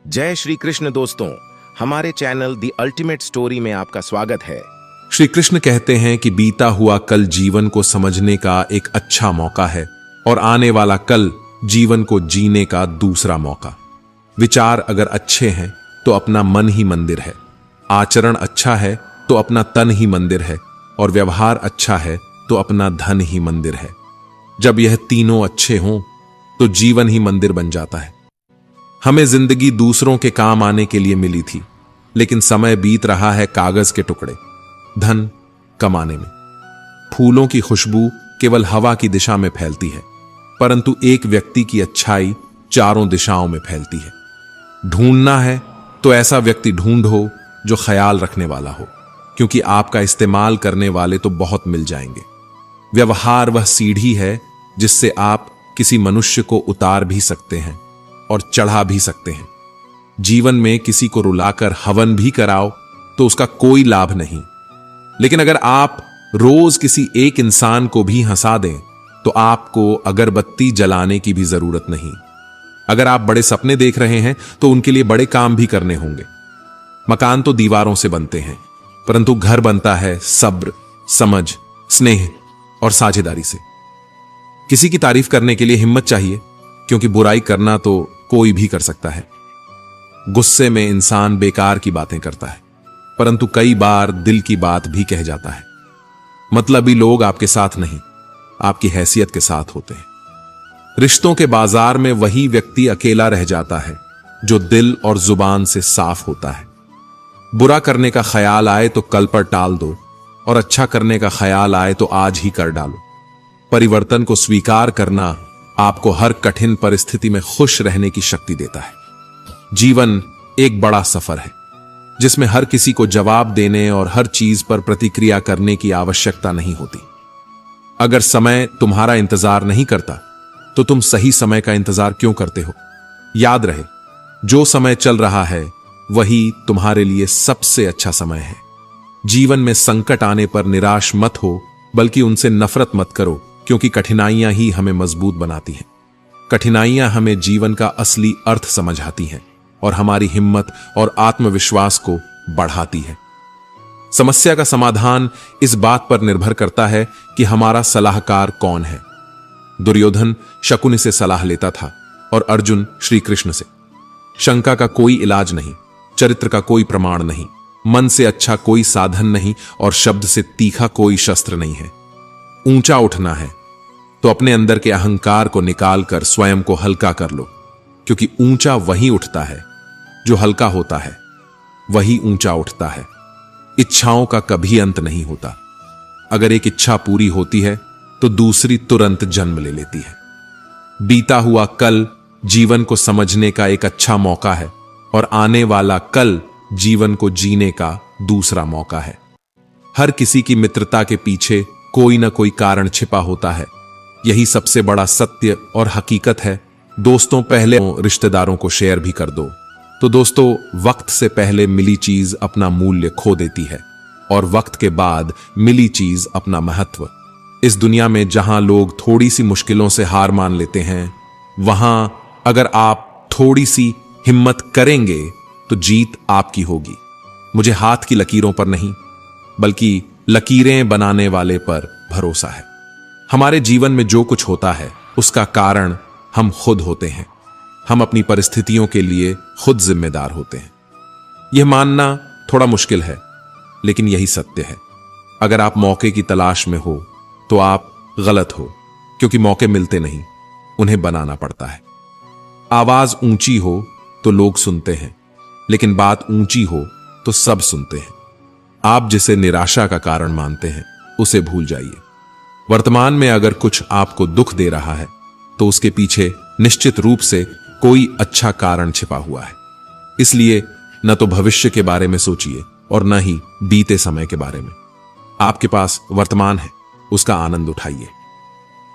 जय श्री कृष्ण दोस्तों, हमारे चैनल द अल्टीमेट स्टोरी में आपका स्वागत है। श्री कृष्ण कहते हैं कि बीता हुआ कल जीवन को समझने का एक अच्छा मौका है और आने वाला कल जीवन को जीने का दूसरा मौका। विचार अगर अच्छे हैं तो अपना मन ही मंदिर है, आचरण अच्छा है तो अपना तन ही मंदिर है, और व्यवहार अच्छा है तो अपना धन ही मंदिर है। जब यह तीनों अच्छे हों तो जीवन ही मंदिर बन जाता है। हमें जिंदगी दूसरों के काम आने के लिए मिली थी, लेकिन समय बीत रहा है कागज के टुकड़े धन कमाने में। फूलों की खुशबू केवल हवा की दिशा में फैलती है, परंतु एक व्यक्ति की अच्छाई चारों दिशाओं में फैलती है। ढूंढना है तो ऐसा व्यक्ति ढूंढो जो ख्याल रखने वाला हो, क्योंकि आपका इस्तेमाल करने वाले तो बहुत मिल जाएंगे। व्यवहार वह सीढ़ी है जिससे आप किसी मनुष्य को उतार भी सकते हैं और चढ़ा भी सकते हैं। जीवन में किसी को रुलाकर हवन भी कराओ तो उसका कोई लाभ नहीं, लेकिन अगर आप रोज किसी एक इंसान को भी हंसा दें तो आपको अगरबत्ती जलाने की भी जरूरत नहीं। अगर आप बड़े सपने देख रहे हैं तो उनके लिए बड़े काम भी करने होंगे। मकान तो दीवारों से बनते हैं, परंतु घर बनता है सब्र, समझ, स्नेह और साझेदारी से। किसी की तारीफ करने के लिए हिम्मत चाहिए, क्योंकि बुराई करना तो कोई भी कर सकता है। गुस्से में इंसान बेकार की बातें करता है, परंतु कई बार दिल की बात भी कह जाता है। मतलबी लोग आपके साथ नहीं, आपकी हैसियत के साथ होते हैं। रिश्तों के बाजार में वही व्यक्ति अकेला रह जाता है जो दिल और जुबान से साफ होता है। बुरा करने का ख्याल आए तो कल पर टाल दो, और अच्छा करने का ख्याल आए तो आज ही कर डालो। परिवर्तन को स्वीकार करना आपको हर कठिन परिस्थिति में खुश रहने की शक्ति देता है। जीवन एक बड़ा सफर है जिसमें हर किसी को जवाब देने और हर चीज पर प्रतिक्रिया करने की आवश्यकता नहीं होती। अगर समय तुम्हारा इंतजार नहीं करता तो तुम सही समय का इंतजार क्यों करते हो? याद रहे, जो समय चल रहा है वही तुम्हारे लिए सबसे अच्छा समय है। जीवन में संकट आने पर निराश मत हो, बल्कि उनसे नफरत मत करो, क्योंकि कठिनाइयां ही हमें मजबूत बनाती हैं। कठिनाइयां हमें जीवन का असली अर्थ समझाती हैं और हमारी हिम्मत और आत्मविश्वास को बढ़ाती है। समस्या का समाधान इस बात पर निर्भर करता है कि हमारा सलाहकार कौन है। दुर्योधन शकुनि से सलाह लेता था और अर्जुन श्री कृष्ण से। शंका का कोई इलाज नहीं, चरित्र का कोई प्रमाण नहीं, मन से अच्छा कोई साधन नहीं और शब्द से तीखा कोई शस्त्र नहीं है। ऊंचा उठना है तो अपने अंदर के अहंकार को निकालकर स्वयं को हल्का कर लो, क्योंकि ऊंचा वही उठता है जो हल्का होता है, वही ऊंचा उठता है। इच्छाओं का कभी अंत नहीं होता। अगर एक इच्छा पूरी होती है तो दूसरी तुरंत जन्म ले लेती है। बीता हुआ कल जीवन को समझने का एक अच्छा मौका है, और आने वाला कल जीवन को जीने का दूसरा मौका है। हर किसी की मित्रता के पीछे कोई ना कोई कारण छिपा होता है। यही सबसे बड़ा सत्य और हकीकत है। दोस्तों पहले रिश्तेदारों को शेयर भी कर दो, तो दोस्तों वक्त से पहले मिली चीज अपना मूल्य खो देती है, और वक्त के बाद मिली चीज अपना महत्व। इस दुनिया में जहां लोग थोड़ी सी मुश्किलों से हार मान लेते हैं, वहां अगर आप थोड़ी सी हिम्मत करेंगे तो जीत आपकी होगी। मुझे हाथ की लकीरों पर नहीं, बल्कि लकीरें बनाने वाले पर भरोसा है। हमारे जीवन में जो कुछ होता है उसका कारण हम खुद होते हैं। हम अपनी परिस्थितियों के लिए खुद जिम्मेदार होते हैं। यह मानना थोड़ा मुश्किल है, लेकिन यही सत्य है। अगर आप मौके की तलाश में हो तो आप गलत हो, क्योंकि मौके मिलते नहीं, उन्हें बनाना पड़ता है। आवाज ऊंची हो तो लोग सुनते हैं, लेकिन बात ऊंची हो तो सब सुनते हैं। आप जिसे निराशा का कारण मानते हैं उसे भूल जाइए। वर्तमान में अगर कुछ आपको दुख दे रहा है तो उसके पीछे निश्चित रूप से कोई अच्छा कारण छिपा हुआ है। इसलिए न तो भविष्य के बारे में सोचिए और न ही बीते समय के बारे में। आपके पास वर्तमान है, उसका आनंद उठाइए।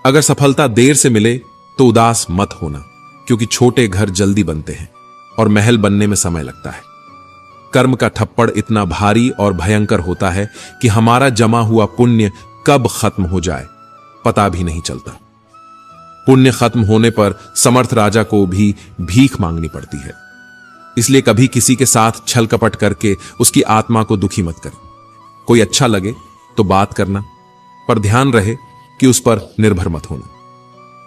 अगर सफलता देर से मिले तो उदास मत होना, क्योंकि छोटे घर जल्दी बनते हैं और महल बनने में समय लगता है। कर्म का थप्पड़ इतना भारी और भयंकर होता है कि हमारा जमा हुआ पुण्य कब खत्म हो जाए पता भी नहीं चलता। पुण्य खत्म होने पर समर्थ राजा को भी भीख मांगनी पड़ती है। इसलिए कभी किसी के साथ छल कपट करके उसकी आत्मा को दुखी मत कर। कोई अच्छा लगे तो बात करना, पर ध्यान रहे कि उस पर निर्भर मत होना।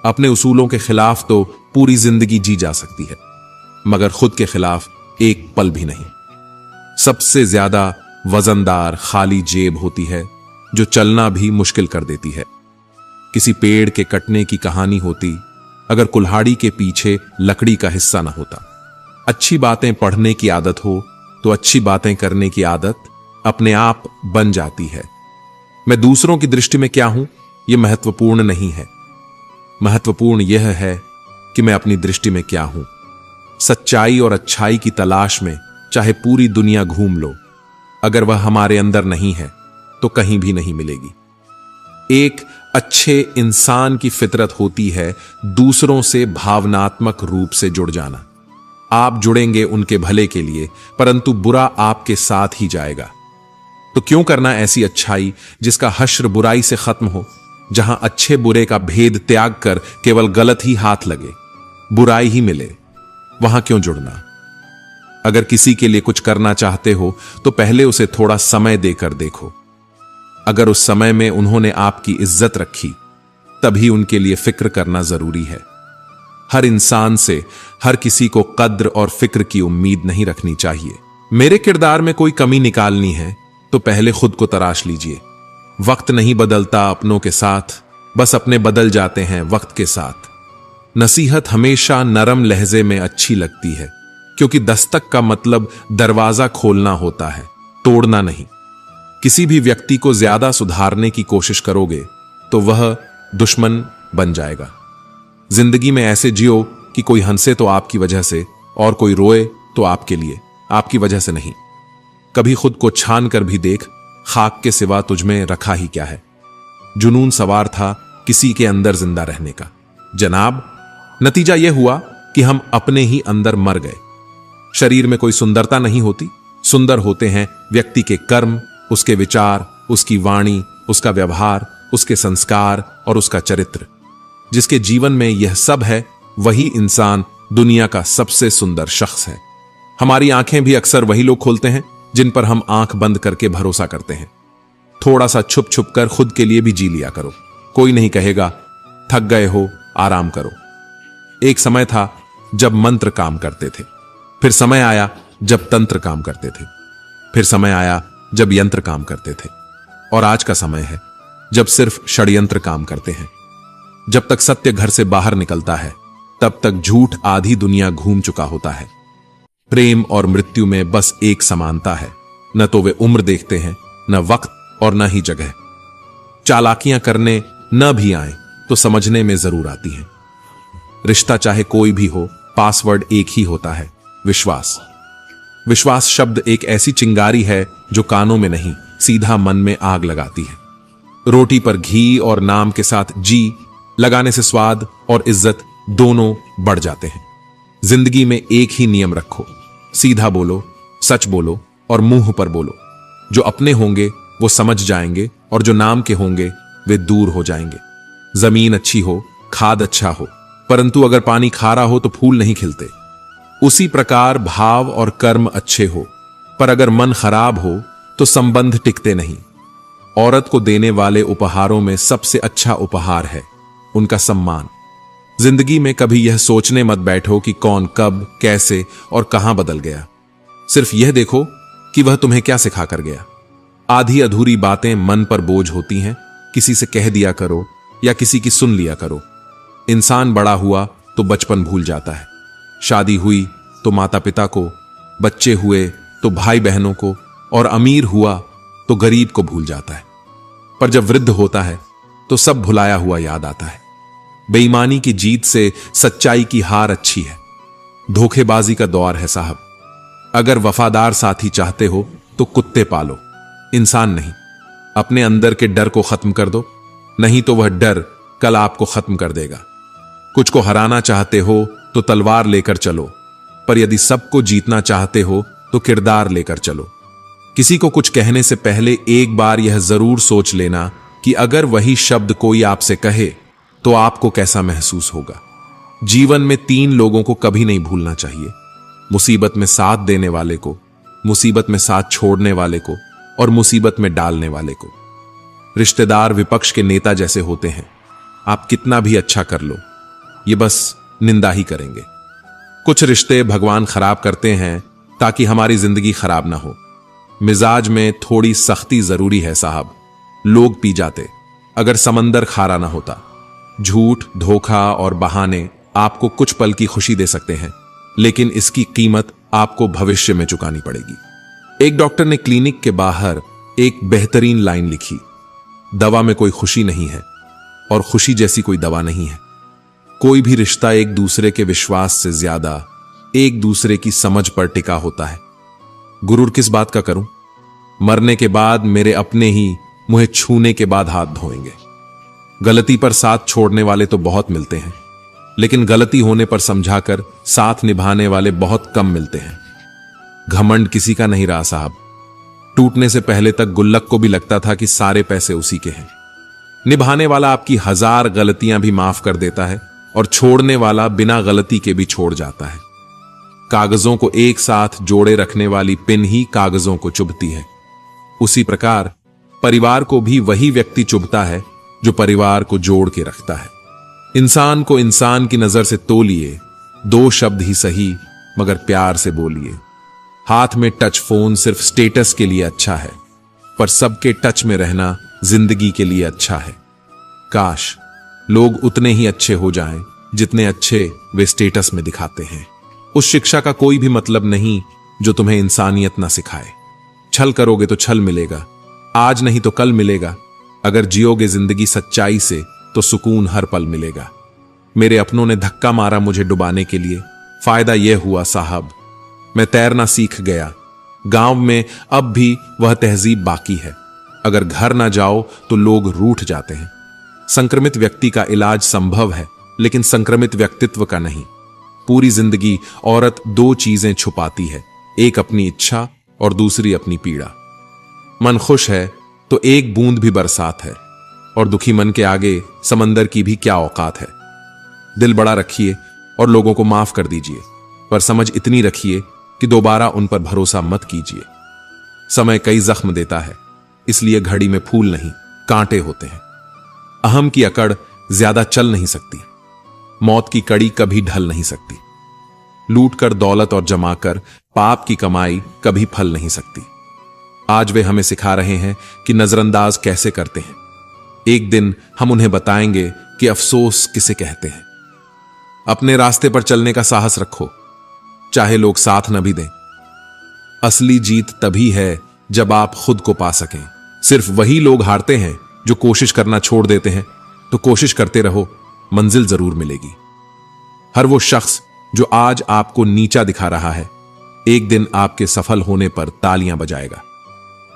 अपने उसूलों के खिलाफ तो पूरी जिंदगी जी जा सकती है, मगर खुद के खिलाफ एक पल भी नहीं। सबसे ज्यादा वजनदार खाली जेब होती है जो चलना भी मुश्किल कर देती है। किसी पेड़ के कटने की कहानी होती अगर कुल्हाड़ी के पीछे लकड़ी का हिस्सा ना होता। अच्छी बातें पढ़ने की आदत हो तो अच्छी बातें करने की आदत अपने आप बन जाती है। मैं दूसरों की दृष्टि में क्या हूं यह महत्वपूर्ण नहीं है, महत्वपूर्ण यह है कि मैं अपनी दृष्टि में क्या हूं। सच्चाई और अच्छाई की तलाश में चाहे पूरी दुनिया घूम लो, अगर वह हमारे अंदर नहीं है तो कहीं भी नहीं मिलेगी। एक अच्छे इंसान की फितरत होती है दूसरों से भावनात्मक रूप से जुड़ जाना। आप जुड़ेंगे उनके भले के लिए, परंतु बुरा आपके साथ ही जाएगा। तो क्यों करना ऐसी अच्छाई जिसका हश्र बुराई से खत्म हो, जहां अच्छे बुरे का भेद त्याग कर केवल गलत ही हाथ लगे, बुराई ही मिले, वहां क्यों जुड़ना। अगर किसी के लिए कुछ करना चाहते हो तो पहले उसे थोड़ा समय देकर देखो। अगर उस समय में उन्होंने आपकी इज्जत रखी, तभी उनके लिए फिक्र करना जरूरी है। हर इंसान से हर किसी को कद्र और फिक्र की उम्मीद नहीं रखनी चाहिए। मेरे किरदार में कोई कमी निकालनी है तो पहले खुद को तराश लीजिए। वक्त नहीं बदलता अपनों के साथ, बस अपने बदल जाते हैं वक्त के साथ। नसीहत हमेशा नरम लहजे में अच्छी लगती है, क्योंकि दस्तक का मतलब दरवाजा खोलना होता है, तोड़ना नहीं। किसी भी व्यक्ति को ज्यादा सुधारने की कोशिश करोगे तो वह दुश्मन बन जाएगा। जिंदगी में ऐसे जियो कि कोई हंसे तो आपकी वजह से और कोई रोए तो आपके लिए, आपकी वजह से नहीं। कभी खुद को छान कर भी देख, खाक के सिवा तुझमें रखा ही क्या है। जुनून सवार था किसी के अंदर जिंदा रहने का, जनाब नतीजा यह हुआ कि हम अपने ही अंदर मर गए। शरीर में कोई सुंदरता नहीं होती, सुंदर होते हैं व्यक्ति के कर्म, उसके विचार, उसकी वाणी, उसका व्यवहार, उसके संस्कार और उसका चरित्र। जिसके जीवन में यह सब है वही इंसान दुनिया का सबसे सुंदर शख्स है। हमारी आंखें भी अक्सर वही लोग खोलते हैं जिन पर हम आंख बंद करके भरोसा करते हैं। थोड़ा सा छुप छुप कर खुद के लिए भी जी लिया करो। कोई नहीं कहेगा थक गए हो, आराम करो। एक समय था जब मंत्र काम करते थे, फिर समय आया जब तंत्र काम करते थे, फिर समय आया जब यंत्र काम करते थे, और आज का समय है जब सिर्फ षड्यंत्र काम करते हैं। जब तक सत्य घर से बाहर निकलता है तब तक झूठ आधी दुनिया घूम चुका होता है। प्रेम और मृत्यु में बस एक समानता है, न तो वे उम्र देखते हैं, न वक्त और न ही जगह। चालाकियां करने न भी आए तो समझने में जरूर आती हैं। रिश्ता चाहे कोई भी हो, पासवर्ड एक ही होता है, विश्वास। विश्वास शब्द एक ऐसी चिंगारी है जो कानों में नहीं, सीधा मन में आग लगाती है। रोटी पर घी और नाम के साथ जी लगाने से स्वाद और इज्जत दोनों बढ़ जाते हैं। जिंदगी में एक ही नियम रखो, सीधा बोलो, सच बोलो और मुंह पर बोलो। जो अपने होंगे वो समझ जाएंगे और जो नाम के होंगे वे दूर हो जाएंगे। जमीन अच्छी हो, खाद अच्छा हो, परंतु अगर पानी खारा हो तो फूल नहीं खिलते। उसी प्रकार भाव और कर्म अच्छे हो, पर अगर मन खराब हो तो संबंध टिकते नहीं। औरत को देने वाले उपहारों में सबसे अच्छा उपहार है उनका सम्मान। जिंदगी में कभी यह सोचने मत बैठो कि कौन कब, कैसे और कहां बदल गया। सिर्फ यह देखो कि वह तुम्हें क्या सिखा कर गया। आधी अधूरी बातें मन पर बोझ होती हैं, किसी से कह दिया करो या किसी की सुन लिया करो। इंसान बड़ा हुआ तो बचपन भूल जाता है, शादी हुई तो माता पिता को, बच्चे हुए तो भाई बहनों को, और अमीर हुआ तो गरीब को भूल जाता है। पर जब वृद्ध होता है तो सब भुलाया हुआ याद आता है। बेईमानी की जीत से सच्चाई की हार अच्छी है। धोखेबाजी का दौर है साहब। अगर वफादार साथी चाहते हो तो कुत्ते पालो, इंसान नहीं। अपने अंदर के डर को खत्म कर दो, नहीं तो वह डर कल आपको खत्म कर देगा। कुछ को हराना चाहते हो तो तलवार लेकर चलो, पर यदि सबको जीतना चाहते हो तो किरदार लेकर चलो। किसी को कुछ कहने से पहले एक बार यह जरूर सोच लेना कि अगर वही शब्द कोई आपसे कहे तो आपको कैसा महसूस होगा। जीवन में 3 लोगों को कभी नहीं भूलना चाहिए, मुसीबत में साथ देने वाले को, मुसीबत में साथ छोड़ने वाले को और मुसीबत में डालने वाले को। रिश्तेदार विपक्ष के नेता जैसे होते हैं, आप कितना भी अच्छा कर लो, ये बस निंदा ही करेंगे। कुछ रिश्ते भगवान खराब करते हैं ताकि हमारी जिंदगी खराब ना हो। मिजाज में थोड़ी सख्ती जरूरी है साहब। लोग पी जाते अगर समंदर खारा ना होता। झूठ, धोखा और बहाने आपको कुछ पल की खुशी दे सकते हैं, लेकिन इसकी कीमत आपको भविष्य में चुकानी पड़ेगी। एक डॉक्टर ने क्लिनिक के बाहर एक बेहतरीन लाइन लिखी, दवा में कोई खुशी नहीं है और खुशी जैसी कोई दवा नहीं है। कोई भी रिश्ता एक दूसरे के विश्वास से ज्यादा एक दूसरे की समझ पर टिका होता है। गुरूर किस बात का करूं? मरने के बाद मेरे अपने ही मुझे छूने के बाद हाथ धोएंगे। गलती पर साथ छोड़ने वाले तो बहुत मिलते हैं, लेकिन गलती होने पर समझाकर साथ निभाने वाले बहुत कम मिलते हैं। घमंड किसी का नहीं रहा साहब। टूटने से पहले तक गुल्लक को भी लगता था कि सारे पैसे उसी के हैं। निभाने वाला आपकी 1000 गलतियां भी माफ कर देता है और छोड़ने वाला बिना गलती के भी छोड़ जाता है। कागजों को एक साथ जोड़े रखने वाली पिन ही कागजों को चुभती है। उसी प्रकार परिवार को भी वही व्यक्ति चुभता है जो परिवार को जोड़ के रखता है। इंसान को इंसान की नजर से तोलिए, 2 शब्द ही सही मगर प्यार से बोलिए। हाथ में टच फोन सिर्फ स्टेटस के लिए अच्छा है, पर सबके टच में रहना जिंदगी के लिए अच्छा है। काश लोग उतने ही अच्छे हो जाएं जितने अच्छे वे स्टेटस में दिखाते हैं। उस शिक्षा का कोई भी मतलब नहीं जो तुम्हें इंसानियत ना सिखाए। छल करोगे तो छल मिलेगा, आज नहीं तो कल मिलेगा। अगर जियोगे जिंदगी सच्चाई से तो सुकून हर पल मिलेगा। मेरे अपनों ने धक्का मारा मुझे डुबाने के लिए, फायदा यह हुआ साहब मैं तैरना सीख गया। गांव में अब भी वह तहजीब बाकी है। अगर घर ना जाओ तो लोग रूठ जाते हैं। संक्रमित व्यक्ति का इलाज संभव है, लेकिन संक्रमित व्यक्तित्व का नहीं। पूरी जिंदगी औरत 2 चीजें छुपाती है, एक अपनी इच्छा और दूसरी अपनी पीड़ा। मन खुश है तो एक बूंद भी बरसात है, और दुखी मन के आगे समंदर की भी क्या औकात है। दिल बड़ा रखिए और लोगों को माफ कर दीजिए, पर समझ इतनी रखिए कि दोबारा उन पर भरोसा मत कीजिए। समय कई जख्म देता है, इसलिए घड़ी में फूल नहीं कांटे होते हैं। अहम की अकड़ ज्यादा चल नहीं सकती, मौत की कड़ी कभी ढल नहीं सकती। लूट कर दौलत और जमाकर पाप की कमाई कभी फल नहीं सकती। आज वे हमें सिखा रहे हैं कि नजरअंदाज कैसे करते हैं। एक दिन हम उन्हें बताएंगे कि अफसोस किसे कहते हैं। अपने रास्ते पर चलने का साहस रखो, चाहे लोग साथ न भी दें। असली जीत तभी है जब आप खुद को पा सकें। सिर्फ वही लोग हारते हैं जो कोशिश करना छोड़ देते हैं। तो कोशिश करते रहो, मंजिल जरूर मिलेगी। हर वो शख्स जो आज आपको नीचा दिखा रहा है, एक दिन आपके सफल होने पर तालियां बजाएगा।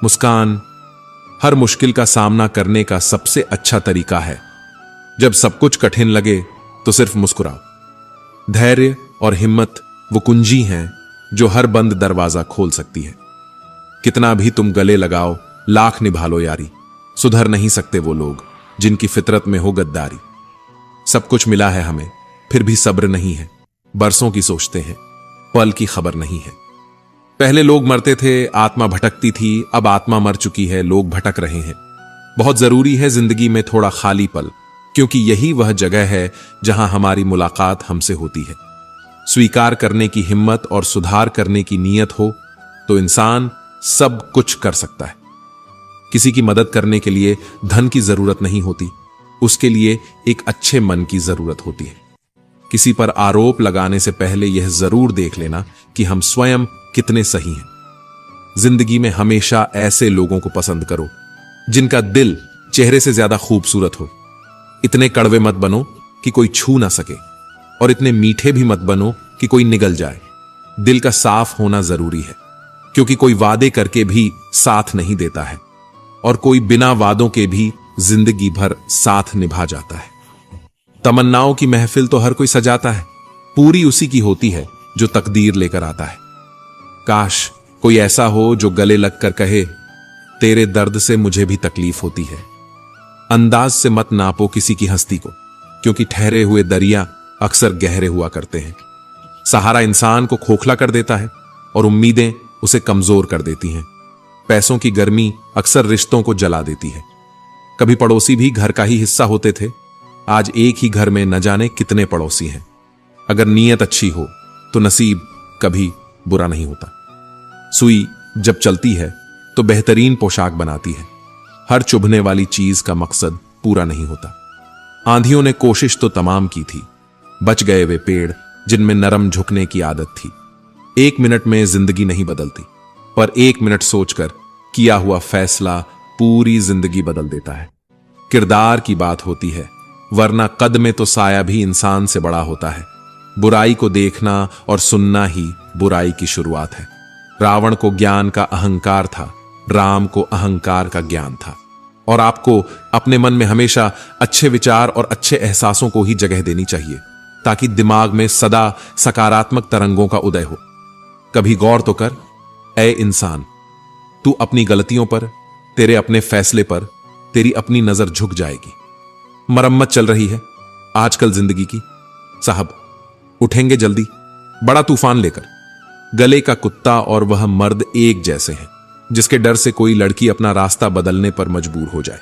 मुस्कान हर मुश्किल का सामना करने का सबसे अच्छा तरीका है। जब सब कुछ कठिन लगे तो सिर्फ मुस्कुराओ। धैर्य और हिम्मत वो कुंजी हैं जो हर बंद दरवाजा खोल सकती है। कितना भी तुम गले लगाओ, लाख निभा लो यारी, सुधर नहीं सकते वो लोग जिनकी फितरत में हो गद्दारी। सब कुछ मिला है हमें, फिर भी सब्र नहीं है। बरसों की सोचते हैं, पल की खबर नहीं है। पहले लोग मरते थे, आत्मा भटकती थी, अब आत्मा मर चुकी है, लोग भटक रहे हैं। बहुत जरूरी है जिंदगी में थोड़ा खाली पल, क्योंकि यही वह जगह है जहां हमारी मुलाकात हमसे होती है। स्वीकार करने की हिम्मत और सुधार करने की नीयत हो तो इंसान सब कुछ कर सकता है। किसी की मदद करने के लिए धन की जरूरत नहीं होती, उसके लिए एक अच्छे मन की जरूरत होती है। किसी पर आरोप लगाने से पहले यह जरूर देख लेना कि हम स्वयं कितने सही हैं। जिंदगी में हमेशा ऐसे लोगों को पसंद करो जिनका दिल चेहरे से ज्यादा खूबसूरत हो। इतने कड़वे मत बनो कि कोई छू ना सके, और इतने मीठे भी मत बनो कि कोई निगल जाए। दिल का साफ होना जरूरी है, क्योंकि कोई वादे करके भी साथ नहीं देता है, और कोई बिना वादों के भी जिंदगी भर साथ निभा जाता है। तमन्नाओं की महफिल तो हर कोई सजाता है, पूरी उसी की होती है जो तकदीर लेकर आता है। काश कोई ऐसा हो जो गले लगकर कहे, तेरे दर्द से मुझे भी तकलीफ होती है। अंदाज से मत नापो किसी की हस्ती को, क्योंकि ठहरे हुए दरिया अक्सर गहरे हुआ करते हैं। सहारा इंसान को खोखला कर देता है और उम्मीदें उसे कमजोर कर देती हैं। पैसों की गर्मी अक्सर रिश्तों को जला देती है। कभी पड़ोसी भी घर का ही हिस्सा होते थे, आज एक ही घर में न जाने कितने पड़ोसी हैं। अगर नीयत अच्छी हो तो नसीब कभी बुरा नहीं होता। सुई जब चलती है तो बेहतरीन पोशाक बनाती है। हर चुभने वाली चीज का मकसद पूरा नहीं होता। आंधियों ने कोशिश तो तमाम की थी, बच गए वे पेड़ जिनमें नरम झुकने की आदत थी। 1 मिनट में जिंदगी नहीं बदलती, पर 1 मिनट सोचकर किया हुआ फैसला पूरी जिंदगी बदल देता है। किरदार की बात होती है, वरना कद में तो साया भी इंसान से बड़ा होता है। बुराई को देखना और सुनना ही बुराई की शुरुआत है। रावण को ज्ञान का अहंकार था, राम को अहंकार का ज्ञान था। और आपको अपने मन में हमेशा अच्छे विचार और अच्छे एहसासों को ही जगह देनी चाहिए, ताकि दिमाग में सदा सकारात्मक तरंगों का उदय हो। कभी गौर तो कर, ऐ इंसान, तू अपनी गलतियों पर, तेरे अपने फैसले पर तेरी अपनी नजर झुक जाएगी। मरम्मत चल रही है आजकल जिंदगी की। साहब उठेंगे जल्दी, बड़ा तूफान लेकर। गले का कुत्ता और वह मर्द एक जैसे हैं, जिसके डर से कोई लड़की अपना रास्ता बदलने पर मजबूर हो जाए।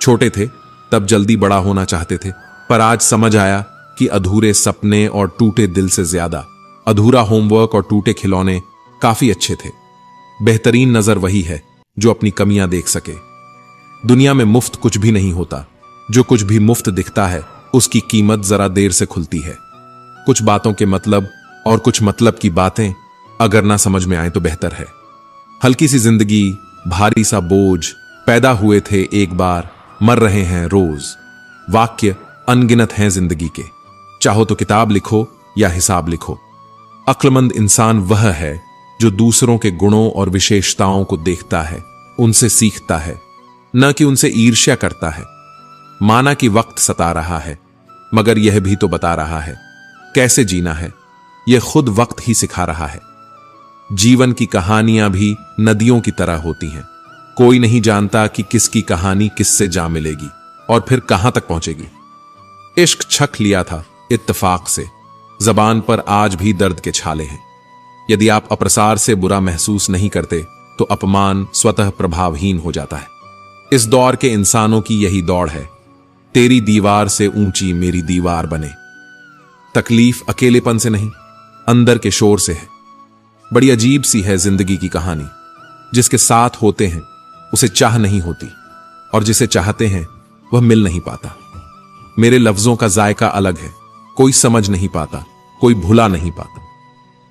छोटे थे तब जल्दी बड़ा होना चाहते थे, पर आज समझ आया कि अधूरे सपने और टूटे दिल से ज्यादा अधूरा होमवर्क और टूटे खिलौने काफी अच्छे थे। बेहतरीन नजर वही है जो अपनी कमियां देख सके। दुनिया में मुफ्त कुछ भी नहीं होता। जो कुछ भी मुफ्त दिखता है उसकी कीमत जरा देर से खुलती है। कुछ बातों के मतलब और कुछ मतलब की बातें अगर ना समझ में आए तो बेहतर है। हल्की सी जिंदगी, भारी सा बोझ, पैदा हुए थे एक बार, मर रहे हैं रोज। वाक्य अनगिनत हैं जिंदगी के, चाहो तो किताब लिखो या हिसाब लिखो। अक्लमंद इंसान वह है जो दूसरों के गुणों और विशेषताओं को देखता है, उनसे सीखता है, न कि उनसे ईर्ष्या करता है। माना कि वक्त सता रहा है, मगर यह भी तो बता रहा है कैसे जीना है। यह खुद वक्त ही सिखा रहा है। जीवन की कहानियां भी नदियों की तरह होती हैं। कोई नहीं जानता कि किसकी कहानी किससे जा मिलेगी और फिर कहां तक पहुंचेगी। इश्क छक लिया था इत्तेफाक से, जबान पर आज भी दर्द के छाले हैं। यदि आप अप्रसार से बुरा महसूस नहीं करते तो अपमान स्वतः प्रभावहीन हो जाता है। इस दौर के इंसानों की यही दौड़ है, तेरी दीवार से ऊंची मेरी दीवार बने। तकलीफ अकेलेपन से नहीं, अंदर के शोर से है। बड़ी अजीब सी है जिंदगी की कहानी। जिसके साथ होते हैं उसे चाह नहीं होती, और जिसे चाहते हैं वह मिल नहीं पाता। मेरे लफ्जों का जायका अलग है, कोई समझ नहीं पाता, कोई भुला नहीं पाता।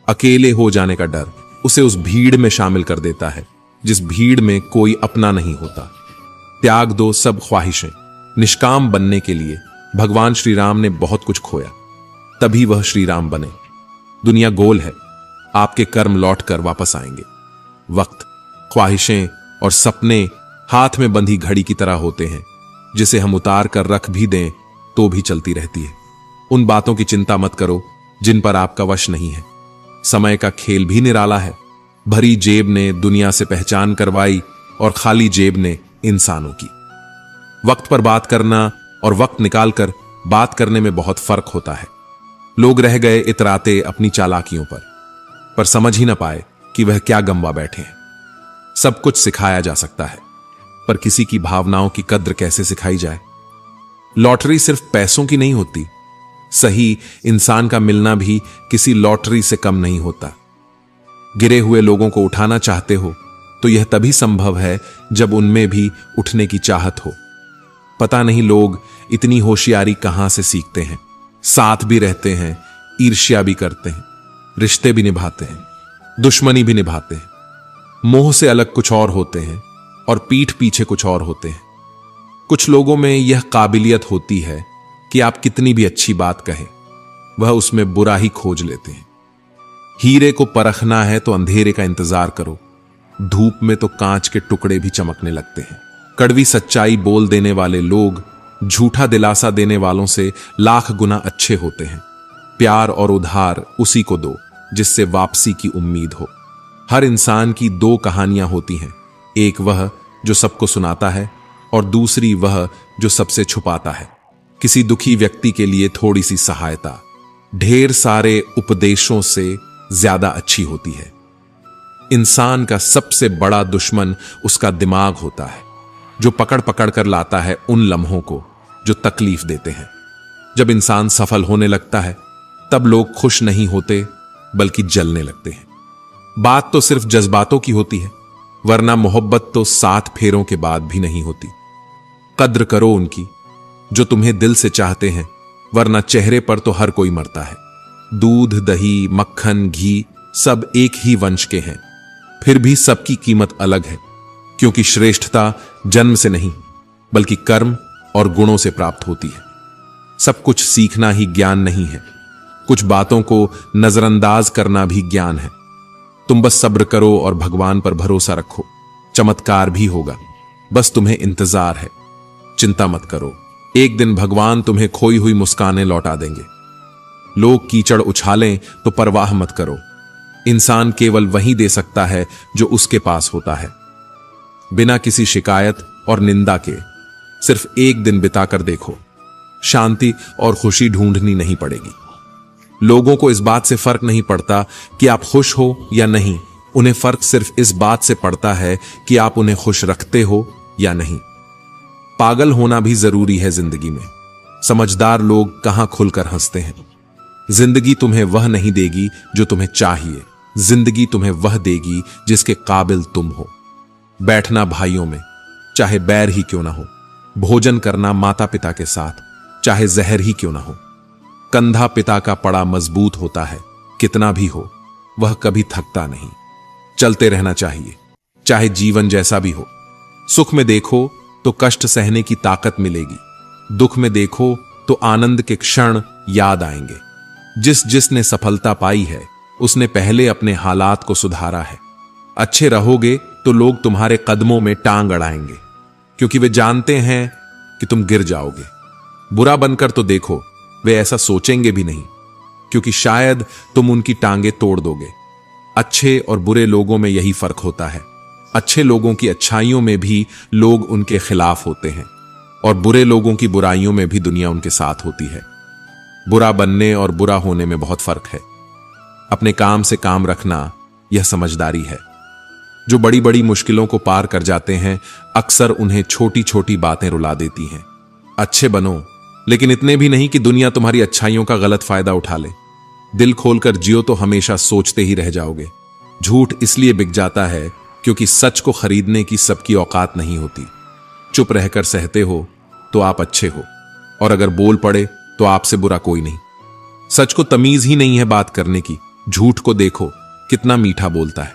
अकेले हो जाने का डर उसे उस भीड़ में शामिल कर देता है जिस भीड़ में कोई अपना नहीं होता। त्याग दो सब ख्वाहिशें। निष्काम बनने के लिए भगवान श्री राम ने बहुत कुछ खोया, तभी वह श्री राम बने। दुनिया गोल है, आपके कर्म लौट कर वापस आएंगे। वक्त, ख्वाहिशें और सपने हाथ में बंधी घड़ी की तरह होते हैं, जिसे हम उतार कर रख भी दें तो भी चलती रहती है। उन बातों की चिंता मत करो जिन पर आपका वश नहीं है। समय का खेल भी निराला है। भरी जेब ने दुनिया से पहचान करवाई और खाली जेब ने इंसानों की। वक्त पर बात करना और वक्त निकालकर बात करने में बहुत फर्क होता है। लोग रह गए इतराते अपनी चालाकियों पर समझ ही ना पाए कि वह क्या गंवा बैठे हैं। सब कुछ सिखाया जा सकता है, पर किसी की भावनाओं की कद्र कैसे सिखाई जाए। लॉटरी सिर्फ पैसों की नहीं होती, सही इंसान का मिलना भी किसी लॉटरी से कम नहीं होता। गिरे हुए लोगों को उठाना चाहते हो तो यह तभी संभव है जब उनमें भी उठने की चाहत हो। पता नहीं लोग इतनी होशियारी कहां से सीखते हैं। साथ भी रहते हैं, ईर्ष्या भी करते हैं, रिश्ते भी निभाते हैं, दुश्मनी भी निभाते हैं। मोह से अलग कुछ और होते हैं और पीठ पीछे कुछ और होते हैं। कुछ लोगों में यह काबिलियत होती है कि आप कितनी भी अच्छी बात कहें, वह उसमें बुरा ही खोज लेते हैं। हीरे को परखना है तो अंधेरे का इंतजार करो, धूप में तो कांच के टुकड़े भी चमकने लगते हैं। कड़वी सच्चाई बोल देने वाले लोग झूठा दिलासा देने वालों से लाख गुना अच्छे होते हैं। प्यार और उधार उसी को दो जिससे वापसी की उम्मीद हो। हर इंसान की 2 कहानियां होती हैं, एक वह जो सबको सुनाता है और दूसरी वह जो सबसे छुपाता है। किसी दुखी व्यक्ति के लिए थोड़ी सी सहायता, ढेर सारे उपदेशों से ज्यादा अच्छी होती है। इंसान का सबसे बड़ा दुश्मन उसका दिमाग होता है, जो पकड़ पकड़ कर लाता है उन लम्हों को जो तकलीफ देते हैं। जब इंसान सफल होने लगता है तब लोग खुश नहीं होते बल्कि जलने लगते हैं। बात तो सिर्फ जज्बातों की होती है, वरना मोहब्बत तो 7 फेरों के बाद भी नहीं होती। कद्र करो उनकी जो तुम्हें दिल से चाहते हैं, वरना चेहरे पर तो हर कोई मरता है। दूध, दही, मक्खन, घी सब एक ही वंश के हैं, फिर भी सबकी कीमत अलग है, क्योंकि श्रेष्ठता जन्म से नहीं बल्कि कर्म और गुणों से प्राप्त होती है। सब कुछ सीखना ही ज्ञान नहीं है, कुछ बातों को नजरअंदाज करना भी ज्ञान है। तुम बस सब्र करो और भगवान पर भरोसा रखो, चमत्कार भी होगा, बस तुम्हें इंतजार है। चिंता मत करो, एक दिन भगवान तुम्हें खोई हुई मुस्कानें लौटा देंगे। लोग कीचड़ उछालें तो परवाह मत करो, इंसान केवल वही दे सकता है जो उसके पास होता है। बिना किसी शिकायत और निंदा के सिर्फ एक दिन बिताकर देखो, शांति और खुशी ढूंढनी नहीं पड़ेगी। लोगों को इस बात से फर्क नहीं पड़ता कि आप खुश हो या नहीं, उन्हें फर्क सिर्फ इस बात से पड़ता है कि आप उन्हें खुश रखते हो या नहीं। पागल होना भी जरूरी है जिंदगी में, समझदार लोग कहां खुलकर हंसते हैं। जिंदगी तुम्हें वह नहीं देगी जो तुम्हें चाहिए, जिंदगी तुम्हें वह देगी जिसके काबिल तुम हो। बैठना भाइयों में, चाहे बैर ही क्यों ना हो, भोजन करना माता पिता के साथ, चाहे जहर ही क्यों ना हो। कंधा पिता का पड़ा मजबूत होता है, कितना भी हो वह कभी थकता नहीं। चलते रहना चाहिए, चाहे जीवन जैसा भी हो। सुख में देखो तो कष्ट सहने की ताकत मिलेगी, दुख में देखो तो आनंद के क्षण याद आएंगे। जिसने सफलता पाई है उसने पहले अपने हालात को सुधारा है। अच्छे रहोगे तो लोग तुम्हारे कदमों में टांग अड़ाएंगे, क्योंकि वे जानते हैं कि तुम गिर जाओगे। बुरा बनकर तो देखो, वे ऐसा सोचेंगे भी नहीं, क्योंकि शायद तुम उनकी टांगे तोड़ दोगे। अच्छे और बुरे लोगों में यही फर्क होता है। अच्छे लोगों की अच्छाइयों में भी लोग उनके खिलाफ होते हैं, और बुरे लोगों की बुराइयों में भी दुनिया उनके साथ होती है। बुरा बनने और बुरा होने में बहुत फर्क है। अपने काम से काम रखना यह समझदारी है। जो बड़ी बड़ी मुश्किलों को पार कर जाते हैं, अक्सर उन्हें छोटी छोटी बातें रुला देती हैं। अच्छे बनो, लेकिन इतने भी नहीं कि दुनिया तुम्हारी अच्छाइयों का गलत फायदा उठा ले। दिल खोलकर जियो तो हमेशा सोचते ही रह जाओगे। झूठ इसलिए बिक जाता है क्योंकि सच को खरीदने की सबकी औकात नहीं होती। चुप रहकर सहते हो तो आप अच्छे हो, और अगर बोल पड़े तो आपसे बुरा कोई नहीं। सच को तमीज ही नहीं है बात करने की। झूठ को देखो कितना मीठा बोलता है।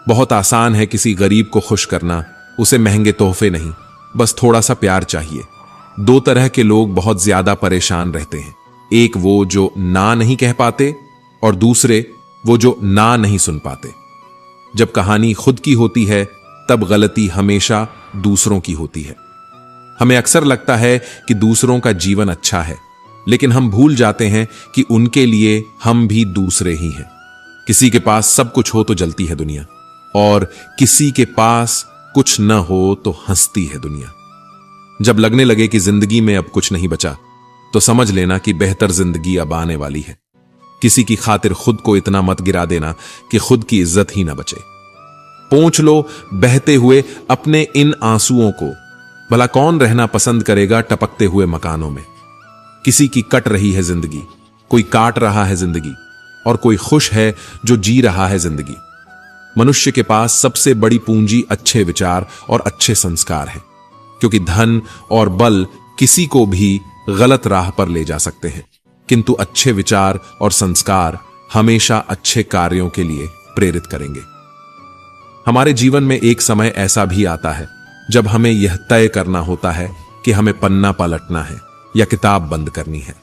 बहुत आसान है किसी गरीब को खुश करना, उसे महंगे तोहफे नहीं, बस थोड़ा सा प्यार चाहिए। 2 तरह के लोग बहुत ज्यादा परेशान रहते हैं, एक वो जो ना नहीं कह पाते, और दूसरे वो जो ना नहीं सुन पाते। जब कहानी खुद की होती है तब गलती हमेशा दूसरों की होती है। हमें अक्सर लगता है कि दूसरों का जीवन अच्छा है, लेकिन हम भूल जाते हैं कि उनके लिए हम भी दूसरे ही हैं। किसी के पास सब कुछ हो तो जलती है दुनिया, और किसी के पास कुछ न हो तो हंसती है दुनिया। जब लगने लगे कि जिंदगी में अब कुछ नहीं बचा, तो समझ लेना कि बेहतर जिंदगी अब आने वाली है। किसी की खातिर खुद को इतना मत गिरा देना कि खुद की इज्जत ही ना बचे। पोंछ लो बहते हुए अपने इन आंसुओं को, भला कौन रहना पसंद करेगा टपकते हुए मकानों में। किसी की कट रही है जिंदगी, कोई काट रहा है जिंदगी, और कोई खुश है जो जी रहा है जिंदगी। मनुष्य के पास सबसे बड़ी पूंजी अच्छे विचार और अच्छे संस्कार है, क्योंकि धन और बल किसी को भी गलत राह पर ले जा सकते हैं, किंतु अच्छे विचार और संस्कार हमेशा अच्छे कार्यों के लिए प्रेरित करेंगे। हमारे जीवन में एक समय ऐसा भी आता है जब हमें यह तय करना होता है कि हमें पन्ना पलटना है या किताब बंद करनी है।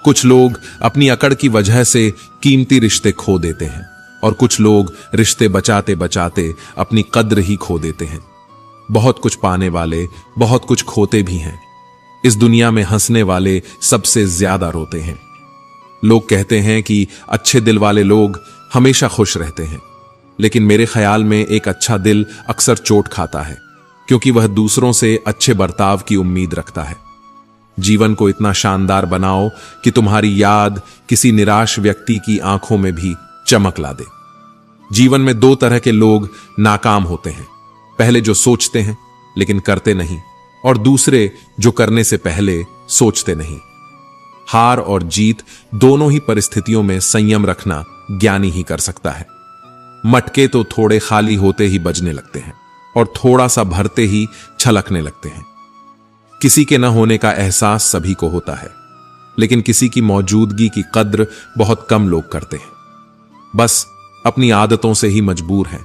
कुछ लोग अपनी अकड़ की वजह से कीमती रिश्ते खो देते हैं, और कुछ लोग रिश्ते बचाते बचाते अपनी कद्र ही खो देते हैं। बहुत कुछ पाने वाले बहुत कुछ खोते भी हैं। इस दुनिया में हंसने वाले सबसे ज्यादा रोते हैं। लोग कहते हैं कि अच्छे दिल वाले लोग हमेशा खुश रहते हैं, लेकिन मेरे ख्याल में एक अच्छा दिल अक्सर चोट खाता है, क्योंकि वह दूसरों से अच्छे बर्ताव की उम्मीद रखता है। जीवन को इतना शानदार बनाओ कि तुम्हारी याद किसी निराश व्यक्ति की आंखों में भी चमक ला दे। जीवन में दो तरह के लोग नाकाम होते हैं, पहले जो सोचते हैं लेकिन करते नहीं, और दूसरे जो करने से पहले सोचते नहीं। हार और जीत दोनों ही परिस्थितियों में संयम रखना ज्ञानी ही कर सकता है। मटके तो थोड़े खाली होते ही बजने लगते हैं और थोड़ा सा भरते ही छलकने लगते हैं। किसी के न होने का एहसास सभी को होता है, लेकिन किसी की मौजूदगी की कद्र बहुत कम लोग करते हैं। बस अपनी आदतों से ही मजबूर हैं,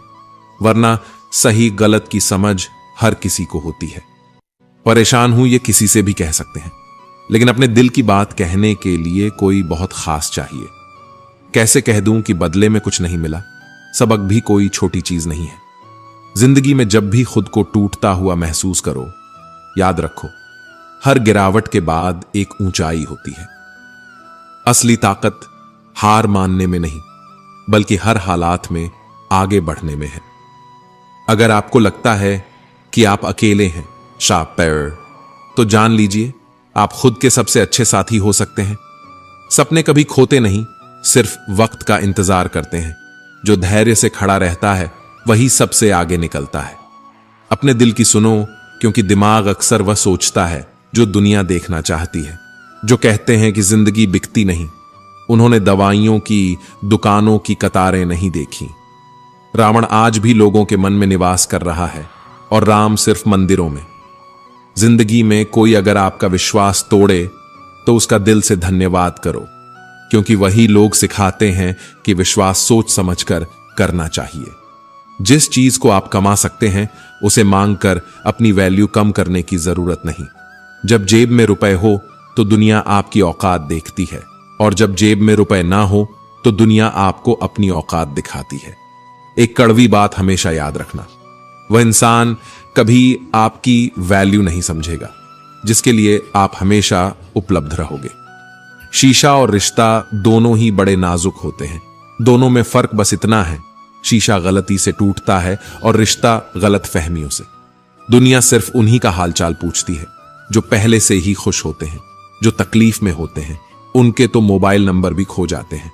वरना सही गलत की समझ हर किसी को होती है। परेशान हूं ये किसी से भी कह सकते हैं, लेकिन अपने दिल की बात कहने के लिए कोई बहुत खास चाहिए। कैसे कह दूं कि बदले में कुछ नहीं मिला? सबक भी कोई छोटी चीज नहीं है। जिंदगी में जब भी खुद को टूटता हुआ महसूस करो, याद रखो, हर गिरावट के बाद एक ऊंचाई होती है। असली ताकत हार मानने में नहीं, बल्कि हर हालात में आगे बढ़ने में है। अगर आपको लगता है कि आप अकेले हैं, शापेर, तो जान लीजिए आप खुद के सबसे अच्छे साथी हो सकते हैं। सपने कभी खोते नहीं, सिर्फ वक्त का इंतजार करते हैं। जो धैर्य से खड़ा रहता है वही सबसे आगे निकलता है। अपने दिल की सुनो, क्योंकि दिमाग अक्सर वह सोचता है जो दुनिया देखना चाहती है। जो कहते हैं कि जिंदगी बिकती नहीं, उन्होंने दवाइयों की दुकानों की कतारें नहीं देखी। रावण आज भी लोगों के मन में निवास कर रहा है और राम सिर्फ मंदिरों में। जिंदगी में कोई अगर आपका विश्वास तोड़े तो उसका दिल से धन्यवाद करो, क्योंकि वही लोग सिखाते हैं कि विश्वास सोच समझकर करना चाहिए। जिस चीज को आप कमा सकते हैं उसे मांगकर अपनी वैल्यू कम करने की जरूरत नहीं। जब जेब में रुपए हो तो दुनिया आपकी औकात देखती है, और जब जेब में रुपए ना हो तो दुनिया आपको अपनी औकात दिखाती है। एक कड़वी बात हमेशा याद रखना, वह इंसान कभी आपकी वैल्यू नहीं समझेगा जिसके लिए आप हमेशा उपलब्ध रहोगे। शीशा और रिश्ता दोनों ही बड़े नाजुक होते हैं। दोनों में फर्क बस इतना है, शीशा गलती से टूटता है और रिश्ता गलत फहमियों से। दुनिया सिर्फ उन्हीं का हालचाल पूछती है जो पहले से ही खुश होते हैं। जो तकलीफ में होते हैं उनके तो मोबाइल नंबर भी खो जाते हैं।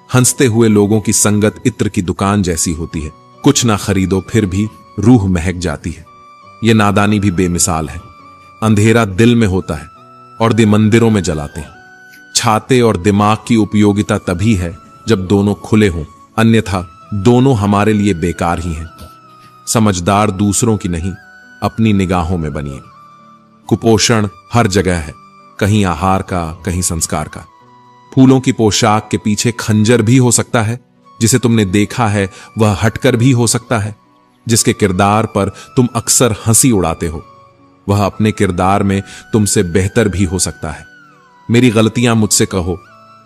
हंसते हुए लोगों की संगत इत्र की दुकान जैसी होती है, कुछ ना खरीदो फिर भी रूह महक जाती है। यह नादानी भी बेमिसाल है। अंधेरा दिल में होता है और दिए मंदिरों में जलाते हैं। छाते और दिमाग की उपयोगिता तभी है जब दोनों खुले हों, अन्यथा दोनों हमारे लिए बेकार ही हैं। समझदार दूसरों की नहीं, अपनी निगाहों में बनिए। कुपोषण हर जगह है, कहीं आहार का, कहीं संस्कार का। फूलों की पोशाक के पीछे खंजर भी हो सकता है। जिसे तुमने देखा है वह हटकर भी हो सकता है। जिसके किरदार पर तुम अक्सर हंसी उड़ाते हो, वह अपने किरदार में तुमसे बेहतर भी हो सकता है। मेरी गलतियां मुझसे कहो,